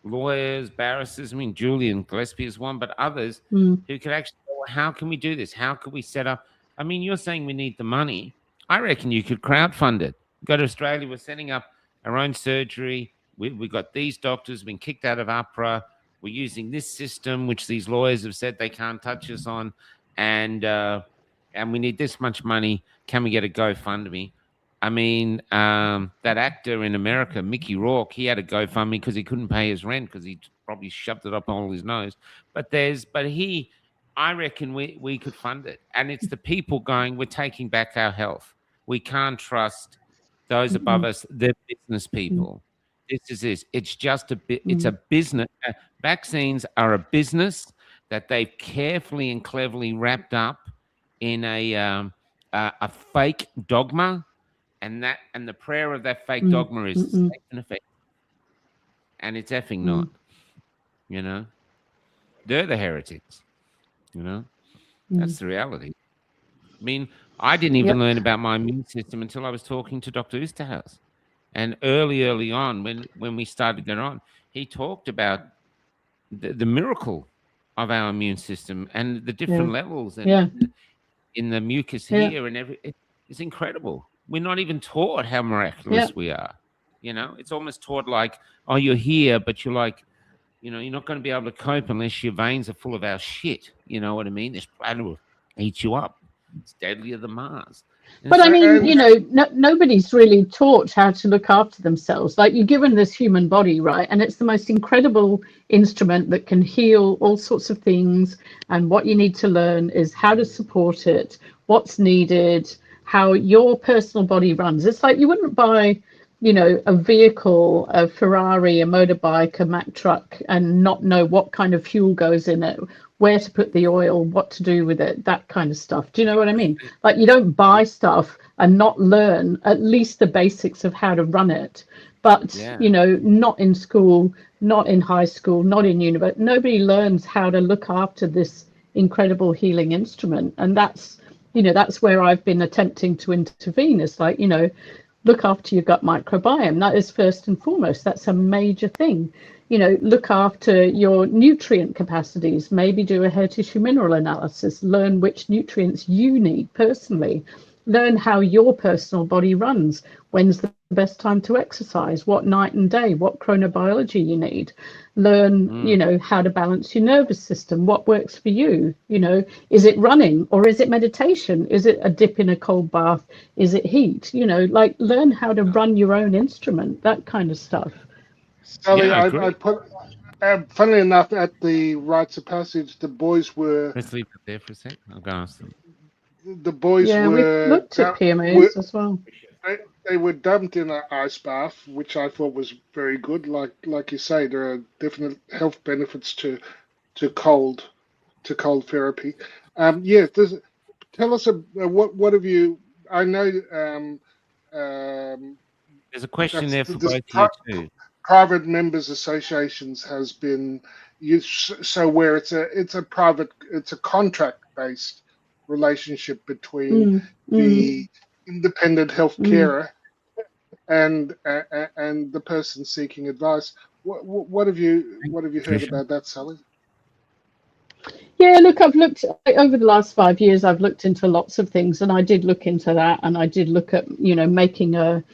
lawyers, barristers, I mean, Julian Gillespie is one, but others who could actually, well, how can we do this? How could we set up? I mean, you're saying we need the money. I reckon you could crowdfund it. Go to Australia, we're setting up our own surgery. We've got these doctors been kicked out of APRA. We're using this system, which these lawyers have said they can't touch us on, and we need this much money. Can we get a GoFundMe? I mean, that actor in America, Mickey Rourke, he had a GoFundMe because he couldn't pay his rent because he probably shoved it up all his nose. I reckon we could fund it, and it's the people going, we're taking back our health. We can't trust those above us. They're business people. This. It's just it's a business. Vaccines are a business that they've carefully and cleverly wrapped up in a fake dogma, and the prayer of that fake dogma is safe and effective, and it's effing not. You know, they're the heretics. You know, that's the reality. I mean, I didn't even learn about my immune system until I was talking to Dr. Oosterhuis. And early on, when we started going on, he talked about the miracle of our immune system and the different levels and in the mucus here and it's incredible. We're not even taught how miraculous we are. You know, it's almost taught like, oh, you're here, but you're like, you know, you're not going to be able to cope unless your veins are full of our shit. You know what I mean? This planet will eat you up. It's deadlier than Mars. But I mean, you know, nobody's really taught how to look after themselves. Like, you're given this human body, right? And it's the most incredible instrument that can heal all sorts of things. And what you need to learn is how to support it, what's needed, how your personal body runs. It's like you wouldn't buy, you know, a vehicle, a Ferrari, a motorbike, a Mack truck, and not know what kind of fuel goes in it, where to put the oil, what to do with it, that kind of stuff. Do you know what I mean? Like, you don't buy stuff and not learn at least the basics of how to run it. But, you know, not in school, not in high school, not in university. Nobody learns how to look after this incredible healing instrument. And that's, you know, that's where I've been attempting to intervene. It's like, you know, look after your gut microbiome. That is first and foremost. That's a major thing. You know, look after your nutrient capacities, maybe do a hair tissue mineral analysis, learn which nutrients you need personally, learn how your personal body runs, when's the best time to exercise, what night and day, what chronobiology you need, learn, you know, how to balance your nervous system, what works for you, you know, is it running or is it meditation? Is it a dip in a cold bath? Is it heat? You know, like, learn how to run your own instrument, that kind of stuff. Sally, I put, funnily enough, at the rites of passage, the boys were. Let's leave it there for a sec. I'll go ask them. The boys were. We've looked at PMAs as well. They were dumped in an ice bath, which I thought was very good. Like you say, there are definite health benefits to cold therapy. Tell us what have you? I know. There's a question there for both of you too. Private members associations has been used, so where it's a contract based relationship between the independent health carer and the person seeking advice. What have you heard about that, Sally? Yeah, look, I've looked over the last 5 years. I've looked into lots of things, and I did look into that, and I did look at, you know, making a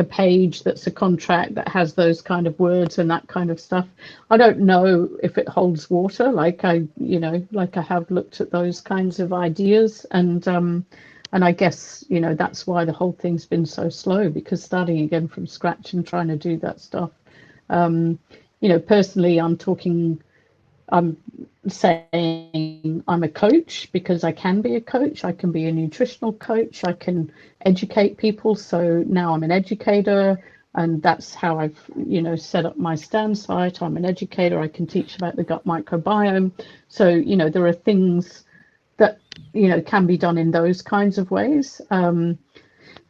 page that's a contract that has those kind of words and that kind of stuff. I don't know if it holds water. Like, I have looked at those kinds of ideas, and I guess, you know, that's why the whole thing's been so slow, because starting again from scratch and trying to do that stuff. You know, personally, I'm saying I'm a coach because I can be a coach. I can be a nutritional coach. I can educate people. So now I'm an educator, and that's how I've, you know, set up my stand site. I'm an educator. I can teach about the gut microbiome. So, you know, there are things that, you know, can be done in those kinds of ways.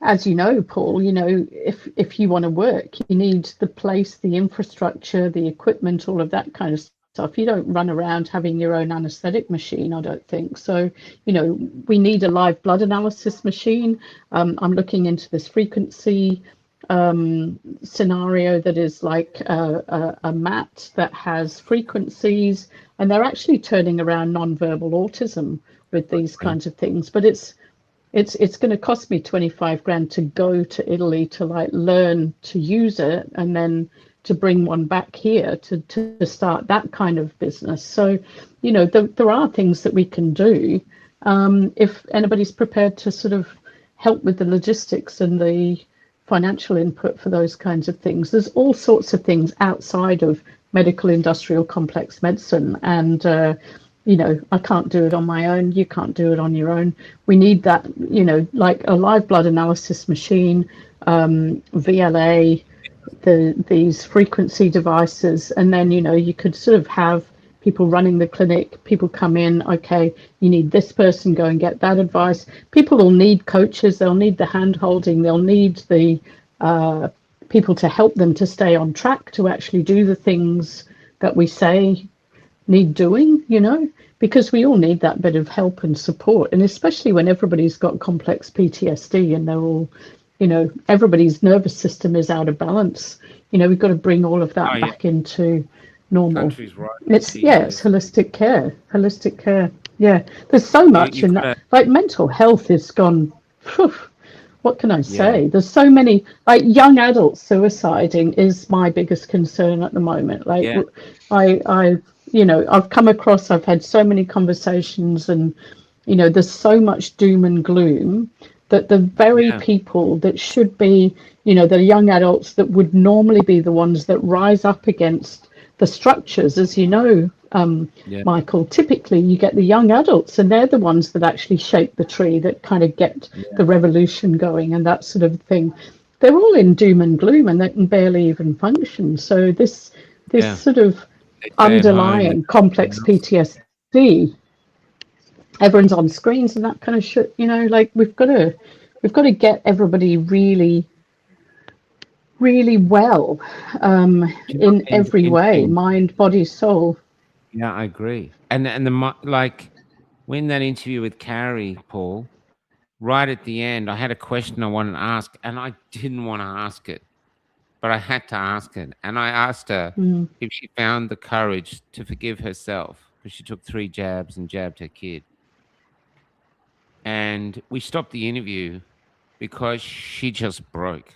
As you know, Paul, you know, if you want to work, you need the place, the infrastructure, the equipment, all of that kind of stuff. You don't run around having your own anesthetic machine, I don't think. So, you know, we need a live blood analysis machine. I'm looking into this frequency scenario that is like a mat that has frequencies, and they're actually turning around non-verbal autism with these kinds of things. But it's going to cost me 25 grand to go to Italy to like learn to use it, and then to bring one back here to start that kind of business. So, you know, there are things that we can do if anybody's prepared to sort of help with the logistics and the financial input for those kinds of things. There's all sorts of things outside of medical industrial complex medicine, and you know, I can't do it on my own. You can't do it on your own. We need that, you know, like a live blood analysis machine, VLA, these frequency devices, and then, you know, you could sort of have people running the clinic. People come in, okay, you need this person, go and get that advice. People will need coaches, they'll need the hand holding, they'll need the people to help them to stay on track, to actually do the things that we say need doing, you know, because we all need that bit of help and support. And especially when everybody's got complex PTSD and they're all, you know, everybody's nervous system is out of balance. You know, we've got to bring all of that back into normal. It's holistic care. Yeah, there's so much in that. Like, mental health is gone. Whew, what can I say? There's so many, like, young adults suiciding is my biggest concern at the moment. Like, I you know, I've had so many conversations, and, you know, there's so much doom and gloom. that the very people that should be, you know, the young adults that would normally be the ones that rise up against the structures, as you know, Michael, typically you get the young adults, and they're the ones that actually shape the tree, that kind of get the revolution going and that sort of thing. They're all in doom and gloom, and they can barely even function. So this sort of underlying complex PTSD, everyone's on screens and that kind of shit, you know, like we've got to get everybody really well, in every way, mind, body, soul. Yeah, I agree. And like when that interview with Carrie, Paul, right at the end, I had a question I wanted to ask, and I didn't want to ask it, but I had to ask it. And I asked her if she found the courage to forgive herself, because she took 3 jabs and jabbed her kid. And we stopped the interview because she just broke.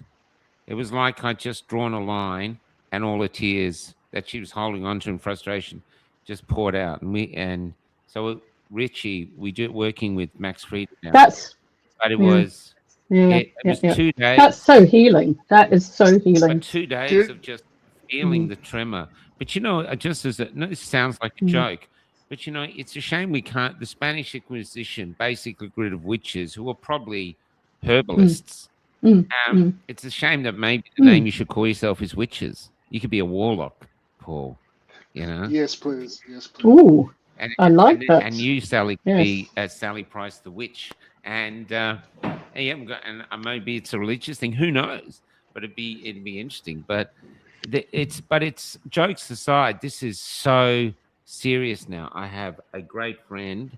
It was like I'd just drawn a line, and all the tears that she was holding on to in frustration just poured out. And so Richie, we do working with Max Fried now. But it was it was 2 days. That's so healing. That is so healing. 2 days of just feeling the tremor. But you know, just as this sounds like a joke, but you know, it's a shame we can't. The Spanish Inquisition basically got rid of witches who were probably herbalists. It's a shame that maybe the name you should call yourself is witches. You could be a warlock, Paul. You know? Yes, please. Yes, please. Ooh, I like that. And you, Sally, could be Sally Price the Witch. And maybe it's a religious thing. Who knows? But it'd be interesting. But it's jokes aside. This is so serious now. I have a great friend.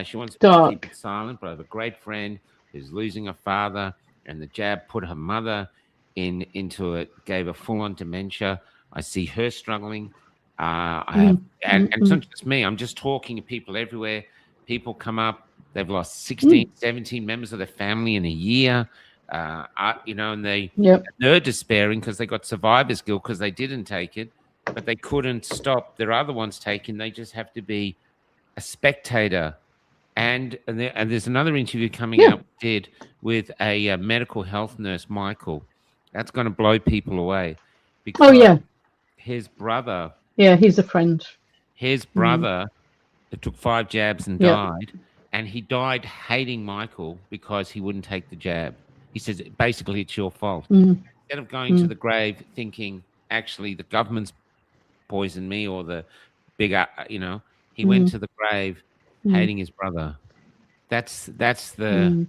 She wants to keep it silent, but I have a great friend who's losing a father, and the jab put her mother into it, gave her full-on dementia. I see her struggling. And it's not just me. I'm just talking to people everywhere. People come up. They've lost 16, 17 members of their family in a year. You know, and they're despairing because they got survivor's guilt because they didn't take it, but they couldn't stop their other ones taking. They just have to be a spectator. And there's another interview coming out with a medical health nurse, Michael. That's going to blow people away. Because his brother. Yeah, he's a friend. His brother took 5 jabs and died. And he died hating Michael because he wouldn't take the jab. He says, basically, it's your fault. Instead of going to the grave thinking, actually, the government's poisoned me, or the bigger, you know, he went to the grave hating his brother. That's the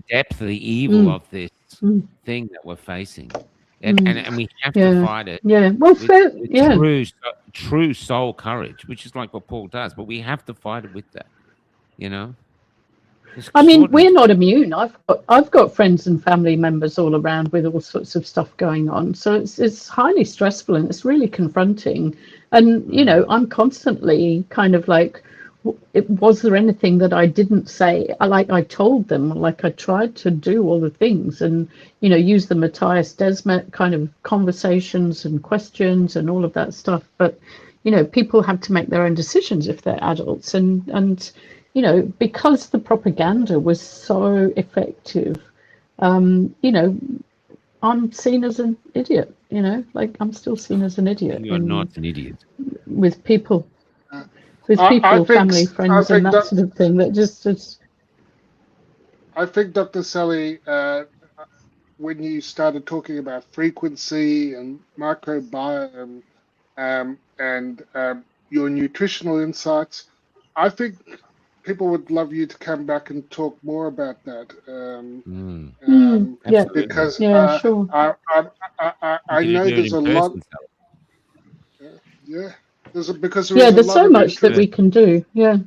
depth of the evil of this thing that we're facing. And we have to fight it. Yeah, well, with true soul courage, which is like what Paul does. But we have to fight it with that. You know, I mean, we're not immune. I've got friends and family members all around with all sorts of stuff going on. So it's highly stressful, and it's really confronting. And you know, I'm constantly kind of like, was there anything that I didn't say? I told them, like I tried to do all the things, and you know, use the Matthias Desmet kind of conversations and questions and all of that stuff. But you know, people have to make their own decisions if they're adults, and you know, because the propaganda was so effective, you know, I'm seen as an idiot, you know, like I'm still seen as an idiot. You're not an idiot. With people, family, friends, and that sort of thing. That just is. I think, Dr. Sally, when you started talking about frequency and microbiome and your nutritional insights, I think people would love you to come back and talk more about that. Because sure. I know there's a lot. Because there's so much that we can do. Yeah.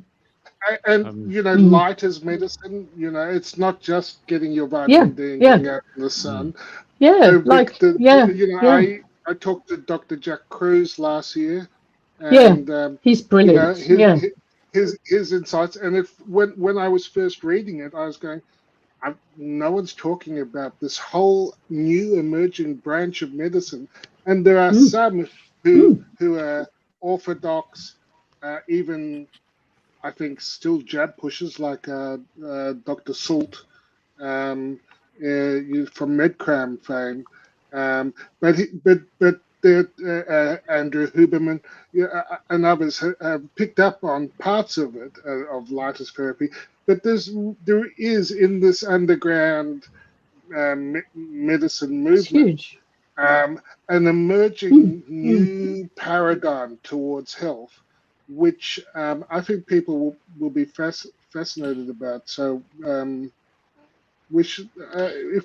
And you know, light is medicine. You know, it's not just getting your vitamin D and getting out in the sun. Yeah, I talked to Dr. Jack Cruz last year. And, he's brilliant. His insights, and when I was first reading it, I was going, no one's talking about this whole new emerging branch of medicine, and there are some who are orthodox, even I think still jab pushers like Dr. Salt, from Medcram fame, but Andrew Huberman and others have picked up on parts of it, of litotherapy. But there is in this underground medicine movement an emerging new paradigm towards health, which I think people will be fascinated about. So we should,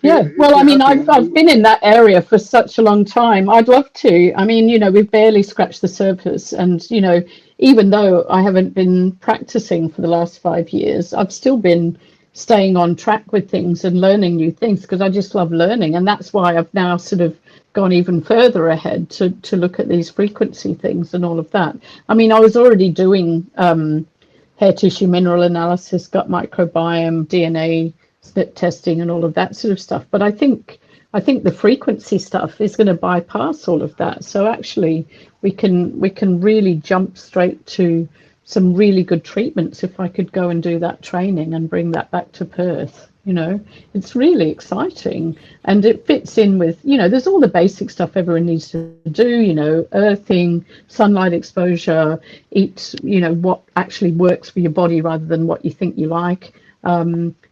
well, I mean, I've been in that area for such a long time. I'd love to. I mean, you know, we've barely scratched the surface, and you know, even though I haven't been practicing for the last 5 years, I've still been staying on track with things and learning new things because I just love learning, and that's why I've now sort of gone even further ahead to look at these frequency things and all of that. I mean, I was already doing hair tissue mineral analysis, gut microbiome, DNA SNP testing, and all of that sort of stuff. But I think the frequency stuff is going to bypass all of that. So actually, we can really jump straight to some really good treatments if I could go and do that training and bring that back to Perth. You know, it's really exciting, and it fits in with, you know, there's all the basic stuff everyone needs to do, you know, earthing, sunlight exposure, eat, you know, what actually works for your body rather than what you think you like,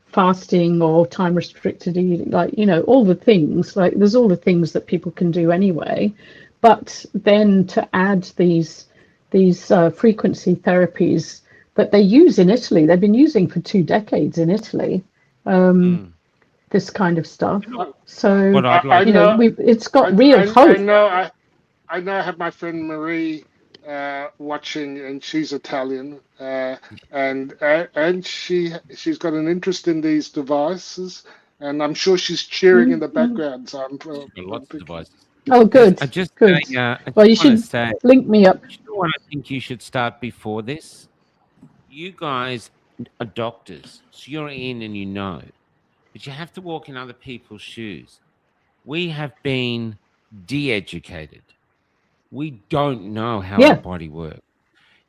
fasting or time restricted eating, like, you know, all the things, like there's all the things that people can do anyway. But then to add these frequency therapies that they use in Italy, they've been using for 2 decades in Italy, this kind of stuff. So you know, it's got real hope. I know I have my friend Marie watching, and she's Italian, and she's got an interest in these devices, and I'm sure she's cheering in the background. So lots of devices. Oh, good. Good. Well, you should link me up. You know what I think you should start before this? You guys are doctors, so you're in and you know, but you have to walk in other people's shoes. We have been de-educated. We don't know how our body works.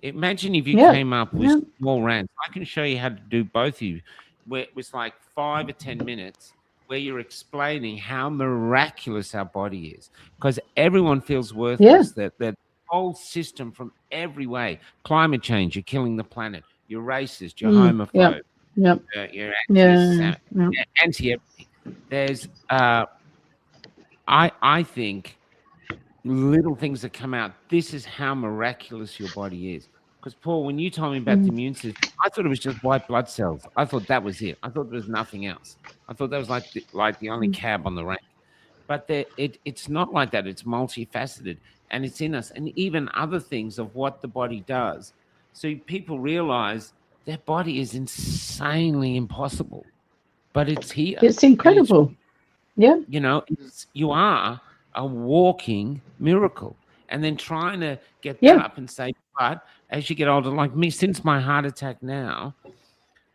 Imagine if you came up with small rants. I can show you how to do both of you, where it was like 5 or 10 minutes where you're explaining how miraculous our body is, because everyone feels worthless. That whole system from every way, climate change, you're killing the planet, you're racist, you're homophobe, you're anti-everything. There's, I think, little things that come out. This is how miraculous your body is. Because Paul, when you told me about the immune system, I thought it was just white blood cells. I thought that was it. I thought there was nothing else. I thought that was like the only cab on the rank. But it's not like that. It's multifaceted, and it's in us, and even other things of what the body does. So people realize their body is insanely impossible, but it's here. It's incredible. You know, you are a walking miracle. And then trying to get that up and say, but as you get older, like me, since my heart attack now,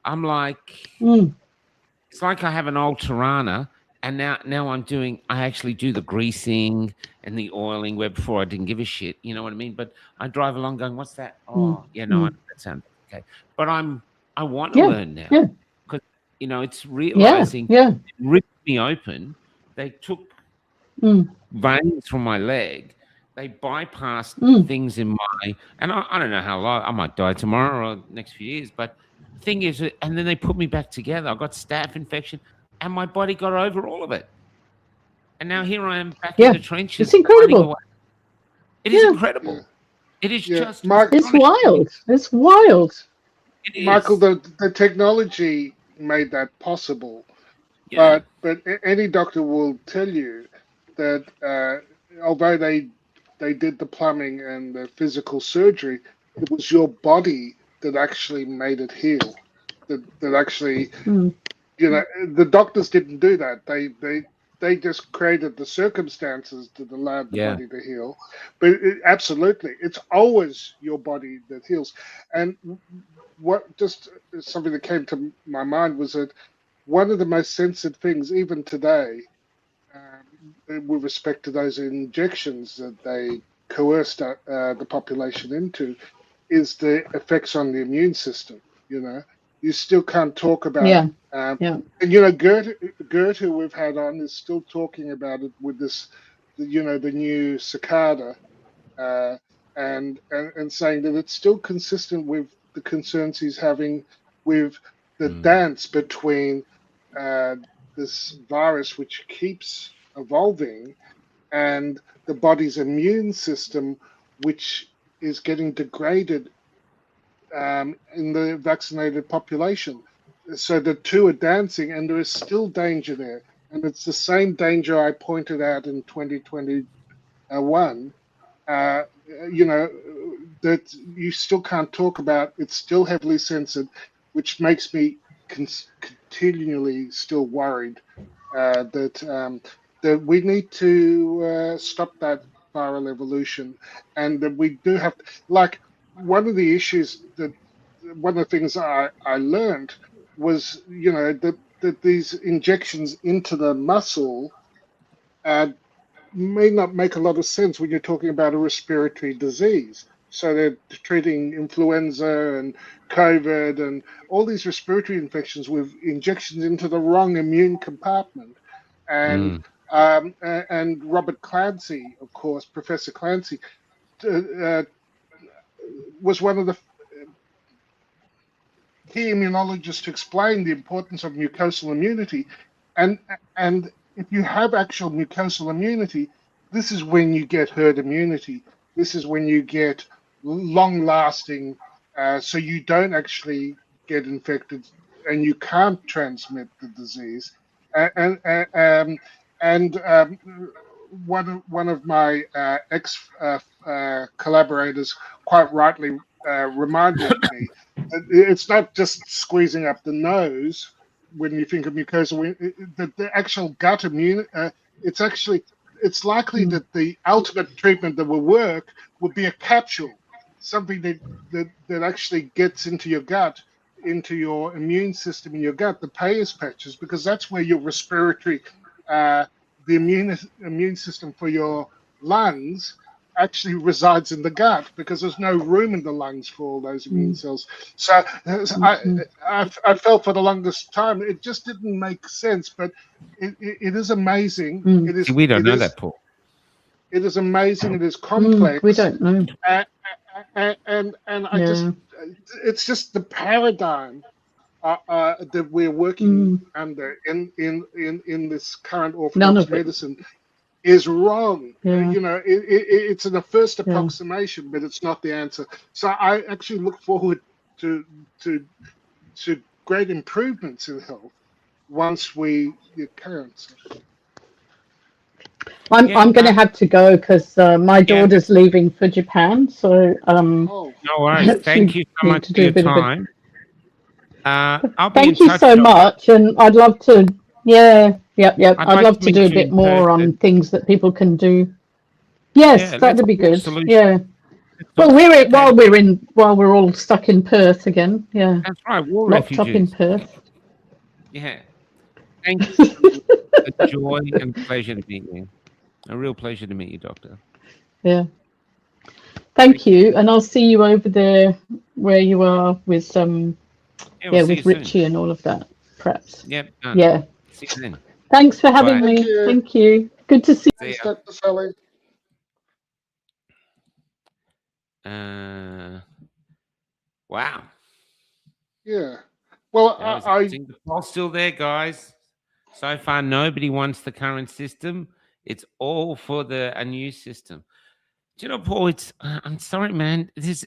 I'm like, it's like I have an old Tirana, and now I actually do the greasing and the oiling, where before I didn't give a shit, you know what I mean? But I drive along going, what's that? Oh, yeah, no, that sounds okay. But I want to learn now, because, you know, it's realizing it ripped me open. They took veins from my leg. They bypassed things in my, and I don't know how long, I might die tomorrow or next few years, but the thing is, and then they put me back together. I got staph infection, and my body got over all of it. And now here I am back in the trenches. It's incredible. It is incredible. It is just, it's wild. It's wild. It is. Michael, the technology made that possible. But any doctor will tell you that although they did the plumbing and the physical surgery, it was your body that actually made it heal. That actually, you know, the doctors didn't do that. They just created the circumstances that allowed the body to heal. But absolutely, it's always your body that heals. And what just something that came to my mind was that one of the most censored things, even today, with respect to those injections that they coerced the population into, is the effects on the immune system, you know. you still can't talk about. Yeah. And you know, Gert, who we've had on, is still talking about it with this, you know, the new cicada, and saying that it's still consistent with the concerns he's having with the dance between this virus, which keeps evolving, and the body's immune system, which is getting degraded in the vaccinated population. So the two are dancing, and there is still danger there. And it's the same danger I pointed out in 2021, you know, that you still can't talk about. It's still heavily censored, which makes me continually still worried that we need to stop that viral evolution, and that we do have to, like, one of the issues that one of the things I learned was, you know, that these injections into the muscle may not make a lot of sense when you're talking about a respiratory disease. So they're treating influenza and COVID and all these respiratory infections with injections into the wrong immune compartment. And Robert Clancy, of course, Professor Clancy, was one of the key immunologists to explain the importance of mucosal immunity. And if you have actual mucosal immunity, this is when you get herd immunity. This is when you get long-lasting, so you don't actually get infected and you can't transmit the disease. One of my ex collaborators quite rightly reminded me that it's not just squeezing up the nose when you think of mucosal. The actual gut immune, it's likely that the ultimate treatment that will work would be a capsule, something that actually gets into your gut, into your immune system in your gut, the Peyer's patches, because that's where your respiratory, the immune system for your lungs actually resides in the gut, because there's no room in the lungs for all those immune cells. So I felt for the longest time it just didn't make sense, but it is amazing. It is. We don't know that, Paul. It is amazing. It is complex. We don't know. And I just, it's just the paradigm that we're working under in this current orthodox medicine is wrong. You know, it's a first approximation, but it's not the answer. So I actually look forward to great improvements in health once we get current. I'm going to have to go because my daughter's leaving for Japan. So no worries. Thank you so much for your time. Thank you so much, and I'd love to. I'd love to do a bit more on things that people can do. Yes, that'd be good. Yeah. Well, while we're all stuck in Perth again. Yeah. That's right. War locked refugees. Up in Perth. Yeah. Thank you. A joy and pleasure to meet you. A real pleasure to meet you, Doctor. Yeah. Thank you, and I'll see you over there where you are with with Richie and all of that, perhaps. Yep. Yeah. See you then. Thanks for having me. Thank you. Good to see you. Dr. Sally. Wow. Yeah. Well, the poll's still there, guys. So far, nobody wants the current system. It's all for a new system. Do you know, Paul? I'm sorry, man. This,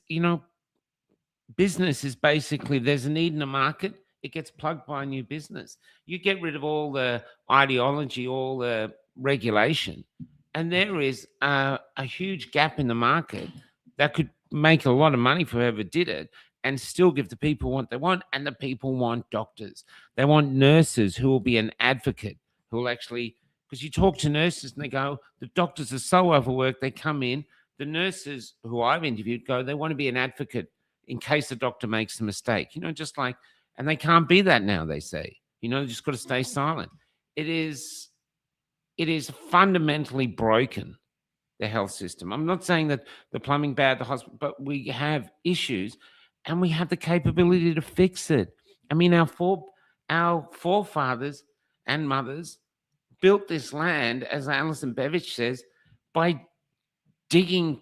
business is basically, there's a need in a market. It gets plugged by a new business. You get rid of all the ideology, all the regulation, and there is a huge gap in the market that could make a lot of money for whoever did it and still give the people what they want. And the people want doctors. They want nurses who will be an advocate, who will actually, because you talk to nurses and they go, the doctors are so overworked, they come in. The nurses who I've interviewed go, they want to be an advocate in case the doctor makes a mistake, just like, and they can't be that now, they say, they just got to stay silent. It is fundamentally broken, the health system. I'm not saying that the plumbing bad, the hospital, but we have issues and we have the capability to fix it. I mean, our forefathers and mothers built this land, as Alison Beveridge says, by digging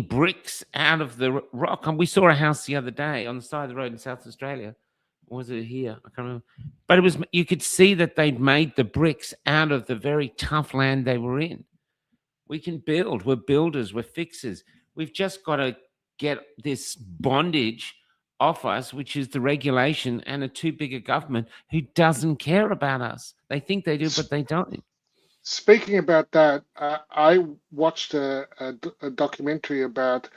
bricks out of the rock. And we saw a house the other day on the side of the road in South Australia. Or was it here? I can't remember. But it was, you could see that they'd made the bricks out of the very tough land they were in. We can build. We're builders. We're fixers. We've just got to get this bondage off us, which is the regulation and a too big a government who doesn't care about us. They think they do, but they don't. Speaking about that, I watched a documentary about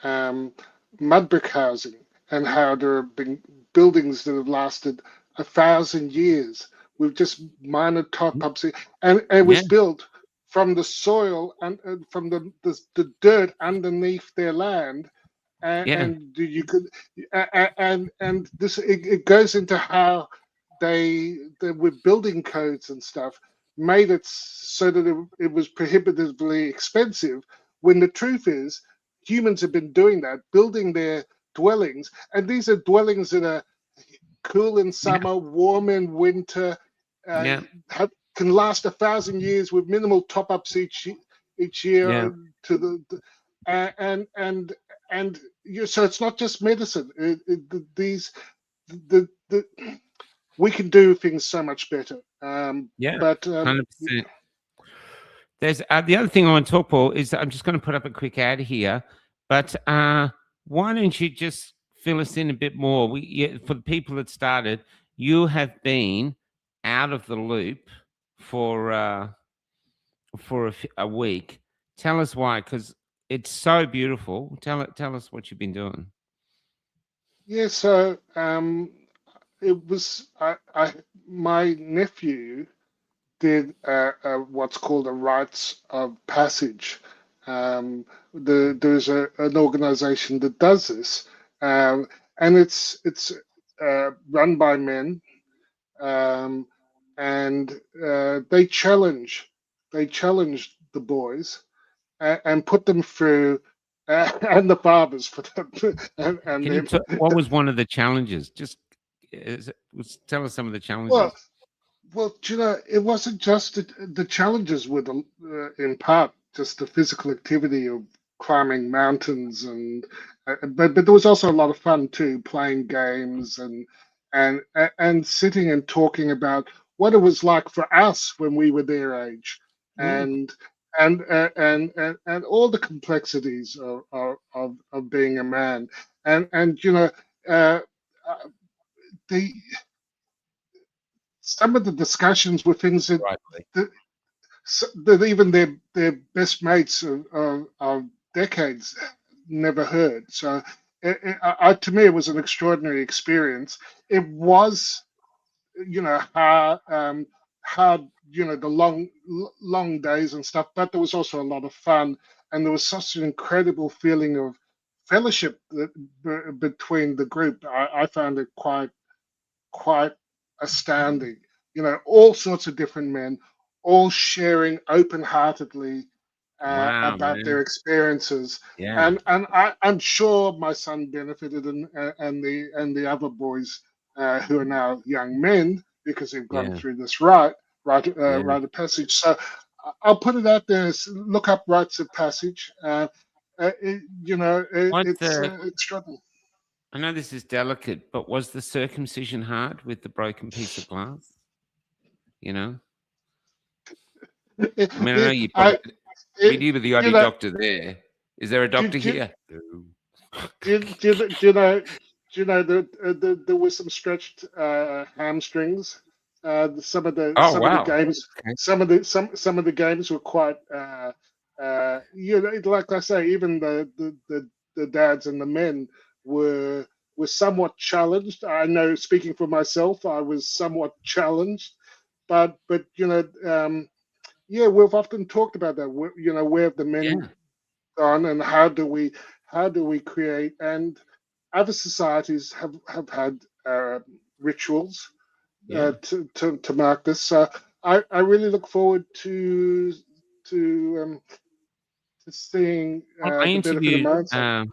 mud brick housing and how there have been buildings that have lasted 1,000 years with just minor top-ups, and it was built from the soil and from the dirt underneath their land, and you could and this it goes into how they with building codes and stuff made it so that it was prohibitively expensive, when the truth is humans have been doing that, building their dwellings, and these are dwellings that are cool in summer, warm in winter, can last 1,000 years with minimal top-ups each year to the and so it's not just medicine. We can do things so much better. But 100%. There's the other thing I want to talk, Paul, is I'm just going to put up a quick ad here, but why don't you just fill us in a bit more? For the people that started, you have been out of the loop for a week. Tell us why, because it's so beautiful. Tell us what you've been doing. Yeah, so it was my nephew did what's called a rites of passage. There's an organization that does this, and it's run by men, and they challenge the boys and put them through, and the fathers for them. What was one of the challenges? Just tell us some of the challenges. Well, you know, it wasn't just the challenges with in part just the physical activity of climbing mountains, and but there was also a lot of fun too, playing games and sitting and talking about what it was like for us when we were their age, and all the complexities of being a man, and you know, some of the discussions were things that even their best mates of decades never heard. So to me, it was an extraordinary experience. It was, you know, hard, you know, the long days and stuff, but there was also a lot of fun, and there was such an incredible feeling of fellowship between the group. I found it quite astounding. You know, all sorts of different men, all sharing open-heartedly about their experiences. And I'm sure my son benefited, and the other boys who are now young men, because they've gone through this rite of passage. So I'll put it out there. Look up rites of passage. You know, it's extraordinary. I know this is delicate, but was the circumcision hard with the broken piece of glass? You know? I mean, I know you were the only doctor there. Is there a doctor here? Do you know that there were some stretched hamstrings? Some of the games, some of the games were quite. You know, like I say, even the dads and the men were somewhat challenged. I know, speaking for myself, I was somewhat challenged, but you know, we've often talked about that. You know, where have the men gone, and how do we create? And other societies have had rituals to mark this. So I really look forward to seeing the benefit of mindset.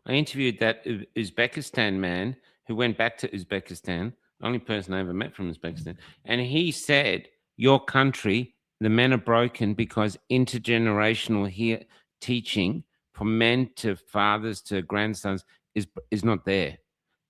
I interviewed that Uzbekistan man who went back to Uzbekistan, only person I ever met from Uzbekistan, and he said, your country, the men are broken because intergenerational teaching from men to fathers to grandsons is not there.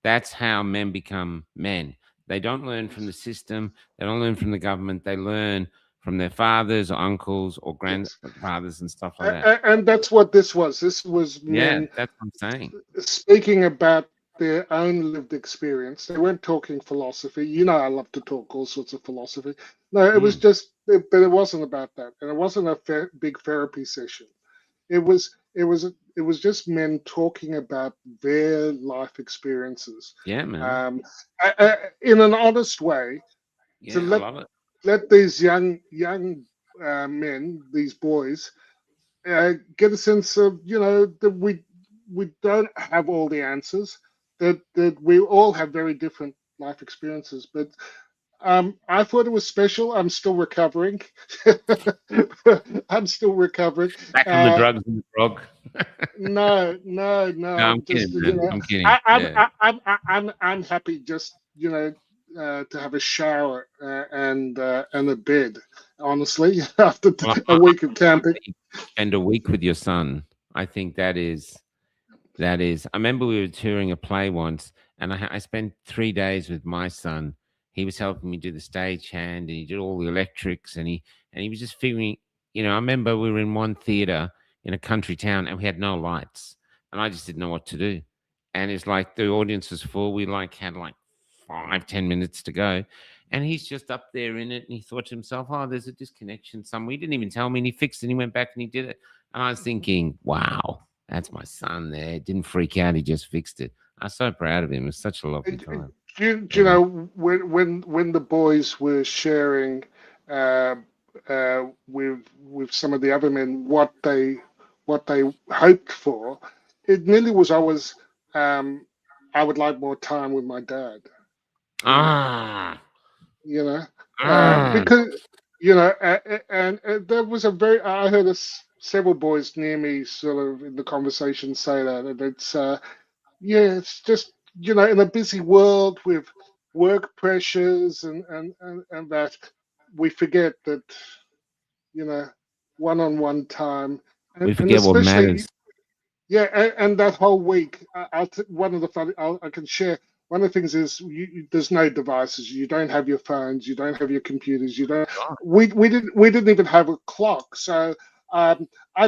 That's how men become men. They don't learn from the system. They don't learn from the government. They learn from their fathers or uncles or grandfathers and stuff like that. And that's what this was. This was men. That's what I'm saying. Speaking about their own lived experience. They weren't talking philosophy. You know, I love to talk all sorts of philosophy. No, it was just, but it wasn't about that, and it wasn't a big therapy session. It was just men talking about their life experiences. Yeah, man. In an honest way. Yeah, to I love it. Let these young men, these boys, get a sense of, you know, that we don't have all the answers, that we all have very different life experiences. But I thought it was special. I'm still recovering. I'm still recovering. Back from the drugs and the grog. No. I'm kidding, man. You know, I'm kidding. I'm happy just, you know, to have a shower and a bed. Honestly, after a week of camping, spend a week with your son. I think that is. I remember we were touring a play once, and I spent 3 days with my son. He was helping me do the stagehand, and he did all the electrics, and he was just figuring. You know, I remember we were in one theater in a country town, and we had no lights, and I just didn't know what to do. And it's like the audience was full. We had 5-10 minutes to go, and he's just up there in it, and he thought to himself, "Oh, there's a disconnection somewhere." He didn't even tell me, and he fixed it. And he went back and he did it, and I was thinking, "Wow, that's my son there. Didn't freak out. He just fixed it." I was so proud of him. It was such a lovely time. Do you know when the boys were sharing with some of the other men what they hoped for, it nearly was always, I would like more time with my dad. You know, because, you know, and there was I heard several boys near me sort of in the conversation say that, and it's it's just, you know, in a busy world with work pressures and that, we forget that, you know, one-on-one time, we forget what matters. Yeah, and that whole week, one of the funny I can share. One of the things is there's no devices. You don't have your phones. You don't have your computers. You don't. We didn't even have a clock. So I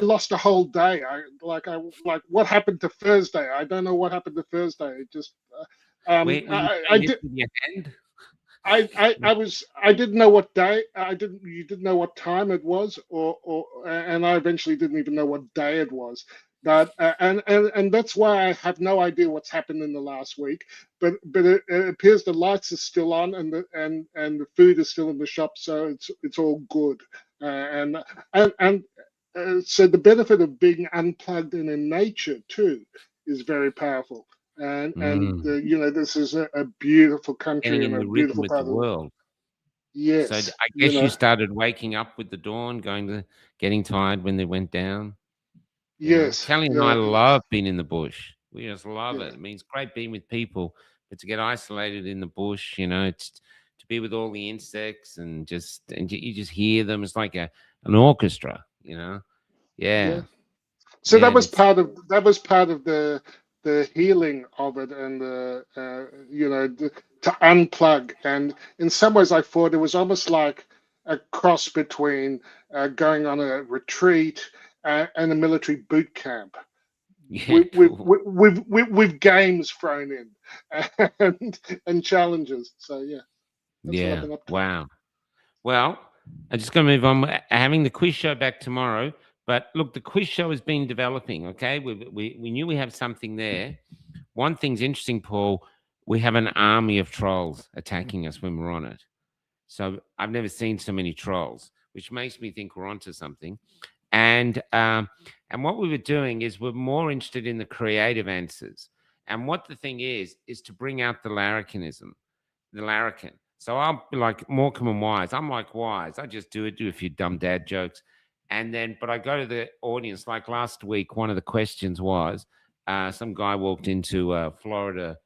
lost a whole day. What happened to Thursday? I don't know what happened to Thursday. It just I did. I didn't know what day. You didn't know what time it was, and I eventually didn't even know what day it was. But and that's why I have no idea what's happened in the last week. But it appears the lights are still on, and the food is still in the shop, so it's all good. So the benefit of being unplugged and in nature too is very powerful. And you know, this is a beautiful country and a beautiful part of the world. Yes. So I guess you started waking up with the dawn, getting tired when they went down. Yes. Kelly and I love being in the bush. We just love it. I mean, it's great being with people, but to get isolated in the bush, you know, it's to be with all the insects and you just hear them. It's like an orchestra, you know. Yeah. So that was part of the healing of it, and you know, to unplug. And in some ways, I thought it was almost like a cross between going on a retreat and a military boot camp, with games thrown in and challenges. So yeah, wow. Well, I'm just going to move on. We're having the quiz show back tomorrow, but look, the quiz show has been developing. Okay, we knew we have something there. One thing's interesting, Paul. We have an army of trolls attacking us when we're on it. So I've never seen so many trolls, which makes me think we're onto something. And what we were doing is we're more interested in the creative answers. And what the thing is to bring out the larrikinism, the larrikin. So I'll be like Morecambe and Wise. I'm like Wise. I just do a few dumb dad jokes. And then, but I go to the audience. Like last week, one of the questions was, some guy walked into Florida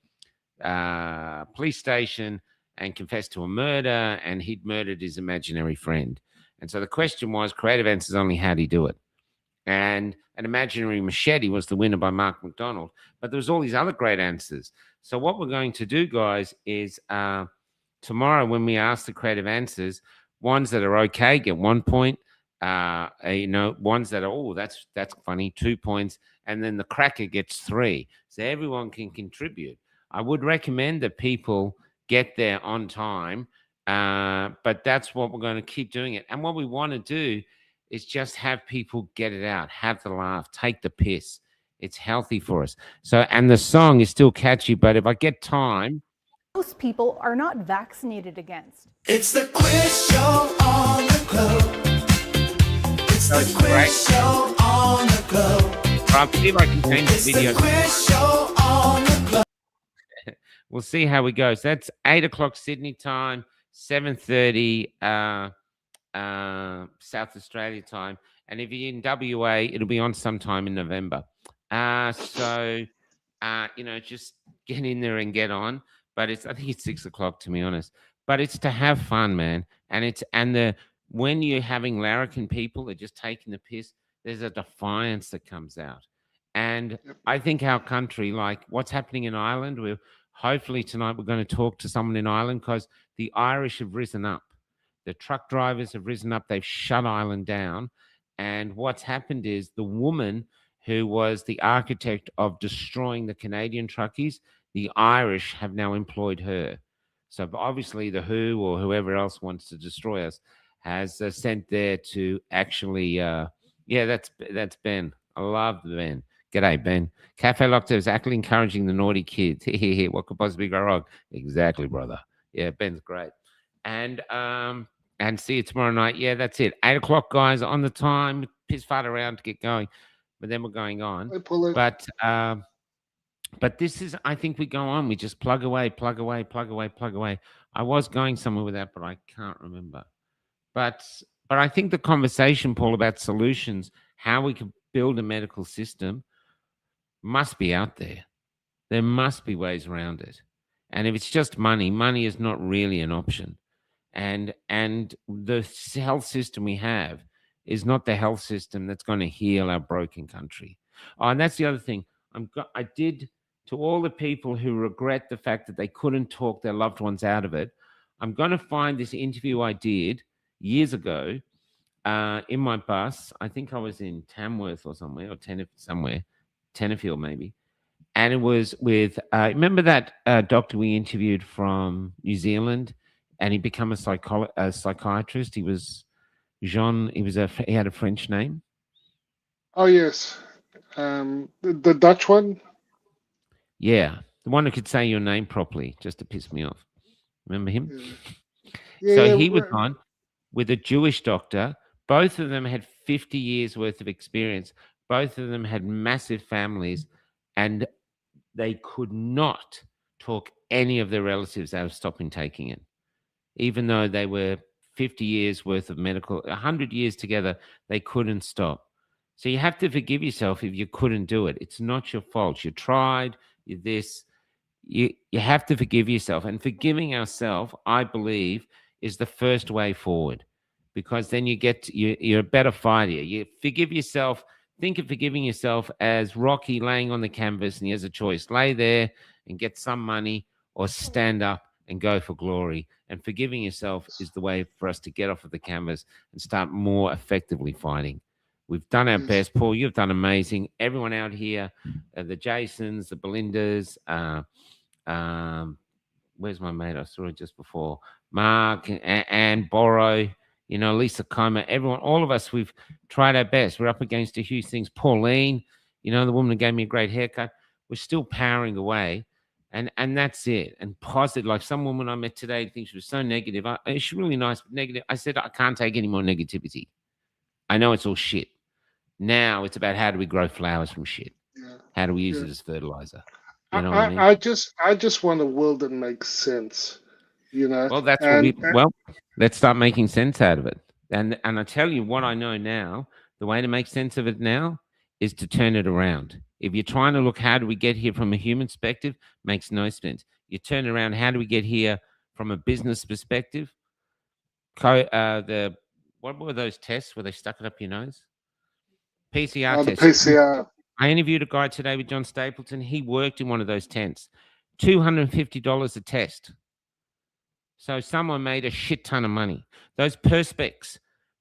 police station and confessed to a murder, and he'd murdered his imaginary friend. And so the question was, creative answers only, how'd he do it? And An Imaginary Machete was the winner by Mark McDonald. But there's all these other great answers. So what we're going to do, guys, is tomorrow when we ask the creative answers, ones that are okay get 1 point. Ones that are, oh, that's funny, 2 points. And then the cracker gets 3. So everyone can contribute. I would recommend that people get there on time. But that's what we're going to keep doing it. And what we want to do is just have people get it out, have the laugh, take the piss. It's healthy for us. So, and the song is still catchy, but if I get time. Most people are not vaccinated against. It's the quiz show on the globe. It's the quiz show on the globe. I'll see if I can change the video. It's the quiz show on the globe. We'll see how we go. So that's 8 o'clock Sydney time, 7:30 South Australia time. And if you're in WA, it'll be on sometime in November. Just get in there and get on. But I think it's 6 o'clock, to be honest. But it's to have fun, man. And when you're having larrikin people are just taking the piss, there's a defiance that comes out. And I think our country, like what's happening in Ireland, hopefully tonight we're going to talk to someone in Ireland, because the Irish have risen up. The truck drivers have risen up. They've shut Ireland down. And what's happened is the woman who was the architect of destroying the Canadian truckies, the Irish have now employed her. So obviously the WHO or whoever else wants to destroy us has sent there to actually, that's Ben. I love Ben. G'day, Ben. Cafe Locked is actually encouraging the naughty kids. What could possibly go wrong? Exactly, brother. Yeah, Ben's great. And see you tomorrow night. Yeah, that's it. 8 o'clock, guys, on the time. Piss fart around to get going. But then we're going on. But this is, I think we go on. We just plug away. I was going somewhere with that, but I can't remember. But I think the conversation, Paul, about solutions, how we can build a medical system, must be out there. There must be ways around it. And if it's just money is not really an option. And the health system we have is not the health system that's going to heal our broken country. Oh, and that's the other thing. I did, to all the people who regret the fact that they couldn't talk their loved ones out of it, I'm going to find this interview I did years ago in my bus. I think I was in Tamworth or somewhere, or Tenterfield maybe. And it was with, remember that doctor we interviewed from New Zealand? And he became a psychiatrist. He was Jean. He had a French name. Oh yes, the Dutch one. Yeah, the one who could say your name properly, just to piss me off. Remember him? Yeah. So he was on with a Jewish doctor. Both of them had 50 years worth of experience. Both of them had massive families, and they could not talk any of their relatives out of stopping taking it. Even though they were 50 years worth of medical, 100 years together, they couldn't stop. So you have to forgive yourself if you couldn't do it. It's not your fault. You tried, you're this. You have to forgive yourself. And forgiving ourselves, I believe, is the first way forward, because then you're a better fighter. You forgive yourself. Think of forgiving yourself as Rocky laying on the canvas and he has a choice. Lay there and get some money, or stand up and go for glory. And forgiving yourself is the way for us to get off of the canvas and start more effectively fighting. We've done our best. Paul, you've done amazing. Everyone out here, the Jasons, the Belindas, where's my mate? I saw it just before. Mark and Borrow, Lisa Coma, everyone, all of us, we've tried our best. We're up against a huge things. Pauline, the woman who gave me a great haircut. We're still powering away. And that's it. And positive, like some woman I met today, thinks she was so negative. She's really nice, but negative. I said, I can't take any more negativity. I know it's all shit. Now it's about how do we grow flowers from shit? Yeah. How do we use it as fertilizer? You know what I mean? I just want a world that makes sense. Well, that's what let's start making sense out of it. And I tell you what I know now, the way to make sense of it now is to turn it around. If you're trying to look, how do we get here from a human perspective, makes no sense. You turn around, how do we get here from a business perspective? What were those tests where they stuck it up your nose? PCR tests. The PCR. I interviewed a guy today with John Stapleton. He worked in one of those tents. $250 a test. So someone made a shit ton of money. Those Perspex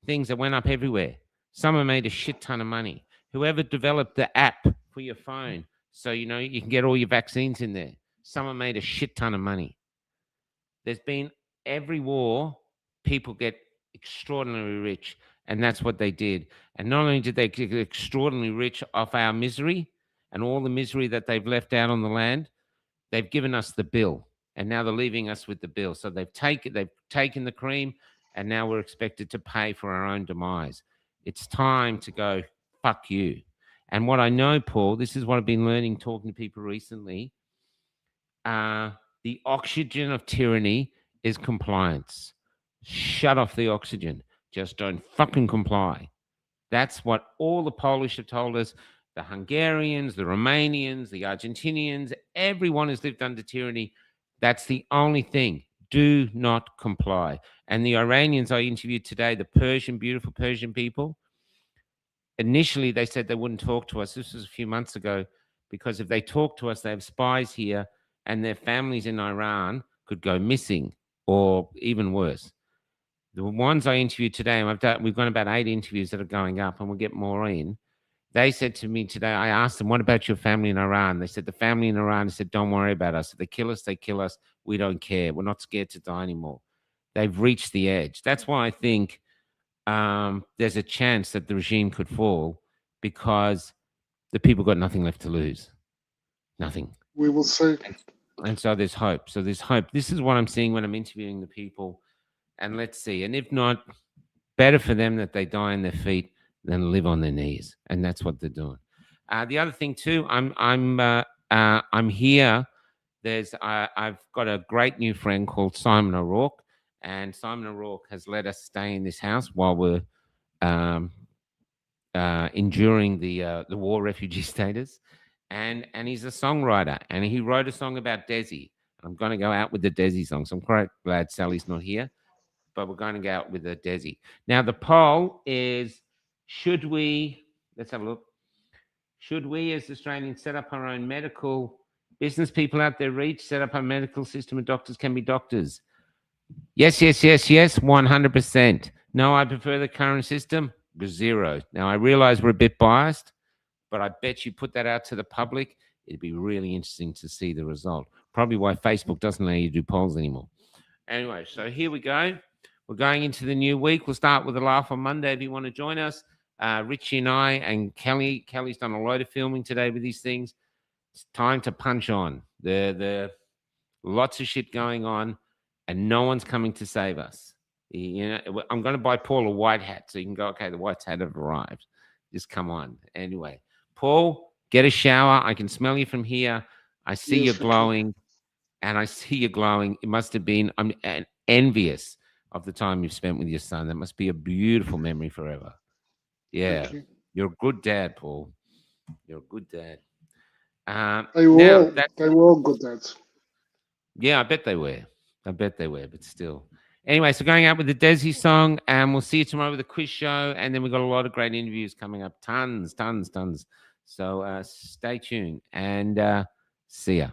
things that went up everywhere, someone made a shit ton of money. Whoever developed the app for your phone, so you know you can get all your vaccines in there, someone made a shit ton of money. There's been every war, people get extraordinarily rich, and that's what they did. And not only did they get extraordinarily rich off our misery and all the misery that they've left out on the land, they've given us the bill, and now they're leaving us with the bill. So they've taken the cream, and now we're expected to pay for our own demise. It's time to go, fuck you. And what I know, Paul, this is what I've been learning talking to people recently. The oxygen of tyranny is compliance. Shut off the oxygen. Just don't fucking comply. That's what all the Polish have told us. The Hungarians, the Romanians, the Argentinians, everyone has lived under tyranny. That's the only thing. Do not comply. And the Iranians I interviewed today, the beautiful Persian people, initially they said they wouldn't talk to us. This was a few months ago, because if they talk to us, they have spies here and their families in Iran could go missing, or even worse. The ones I interviewed today, and we've got about 8 interviews that are going up, and we'll get more in. They said to me today, I asked them, what about your family in Iran? They said, the family in Iran said, don't worry about us. If they kill us, they kill us. We don't care. We're not scared to die anymore. They've reached the edge. That's why I think there's a chance that the regime could fall, because the people got nothing left to lose. Nothing. We will see. And so there's hope. So there's hope. This is what I'm seeing when I'm interviewing the people. And let's see. And if not, better for them that they die on their feet than live on their knees. And that's what they're doing. The other thing too, I'm here. I've got a great new friend called Simon O'Rourke, and Simon O'Rourke has let us stay in this house while we're enduring the war refugee status. And he's a songwriter, and he wrote a song about Desi. I'm going to go out with the Desi song. So I'm quite glad Sally's not here, but we're going to go out with the Desi. Now, the poll is, should we, let's have a look. Should we as Australians set up our own medical, business people out there reach, set up our medical system and doctors can be doctors? Yes, yes, yes, yes, 100%. No, I prefer the current system, 0. Now, I realize we're a bit biased, but I bet you put that out to the public, it'd be really interesting to see the result. Probably why Facebook doesn't allow you to do polls anymore. Anyway, so here we go. We're going into the new week. We'll start with a laugh on Monday if you want to join us. Richie and I and Kelly's done a load of filming today with these things. It's time to punch on. There lots of shit going on, and no one's coming to save us. You know, I'm going to buy Paul a white hat so you can go, okay, the white hat have arrived. Just come on. Anyway, Paul, get a shower. I can smell you from here. I see you glowing, and I see you glowing. It must have been, I'm envious of the time you've spent with your son. That must be a beautiful memory forever. Yeah, you're a good dad, Paul. You're a good dad. They were all good dads. Yeah, I bet they were. But still. Anyway, so going out with the Desi song, and we'll see you tomorrow with a quiz show, and then we've got a lot of great interviews coming up. Tons. So stay tuned, and see ya.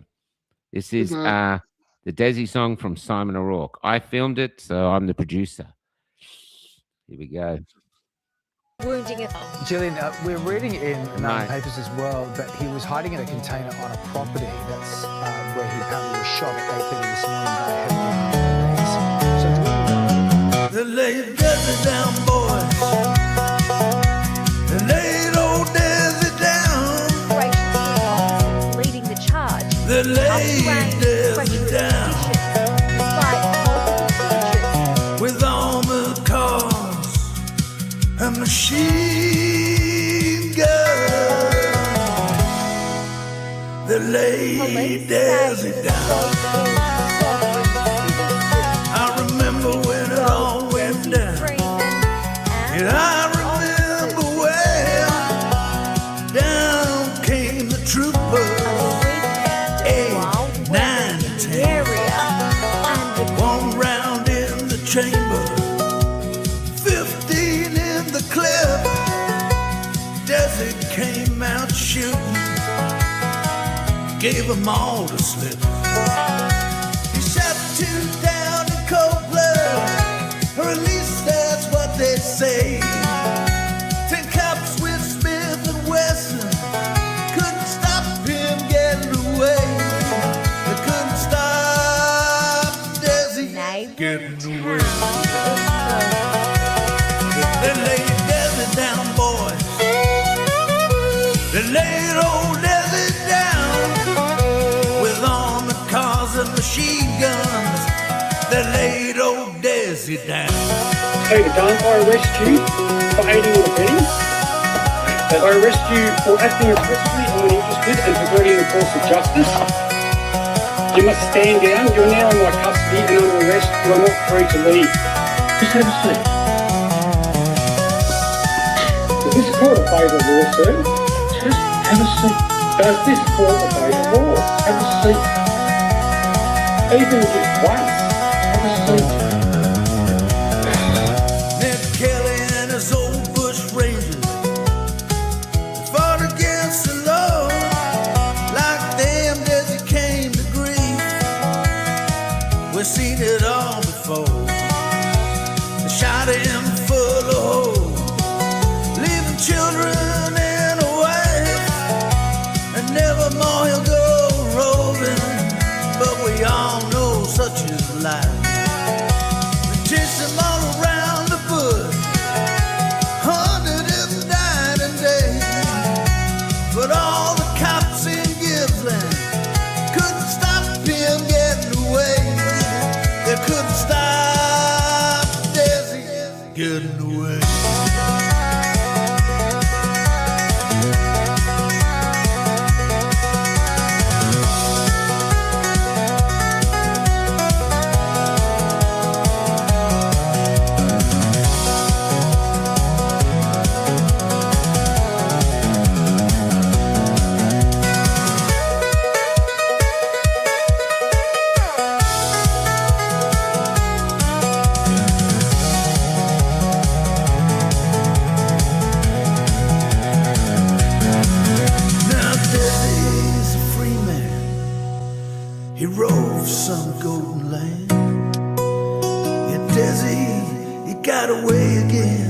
This is the Desi song from Simon O'Rourke. I filmed it, so I'm the producer. Here we go. Gillian, we're reading in papers as well that he was hiding in a container on a property. That's where he apparently was shot at 8:30 this morning by a heavily armed police. They laid Desi down, boys. They laid old Desi down. Leading the charge. They laid Desi down. With armored cars and machine gun, they laid Desi down. I remember when it all went down, and I remember when down came the troopers, 8, 9, 10. shooting, gave them all the slip. He shot 2 down in cold blood, or at least that's what they say. 10 cops with Smith and Wesson couldn't stop him getting away. They couldn't stop Desi getting away. They laid Desi down, boys. They laid old Desi down with armored cars and machine guns. They laid old Desi down. Okay, don't I arrest you for aiding and abetting? I arrest you for acting aggressively and uninterested and perverting the course of justice. You must stand down. You are now in my custody and under arrest. You are not free to leave. Just have a seat. Does this court obey the law, sir? Just have a seat. Does this court obey the law? Have a seat. Even if once, have a seat. Ned Kelly and his old bush rangers fought against the law. Like them, Desi came to grief. We've seen it all before. They shot him full of holes, leaving children and a wife. And nevermore he'll go roving, but we all know such is life. We chased him all around the bush, hunted him night and day. But all the cops in Gippsland couldn't stop him getting away. They couldn't stop Desi getting away. Now Desi's a free man. He roves some golden land. Yeah, Desi, he got away again.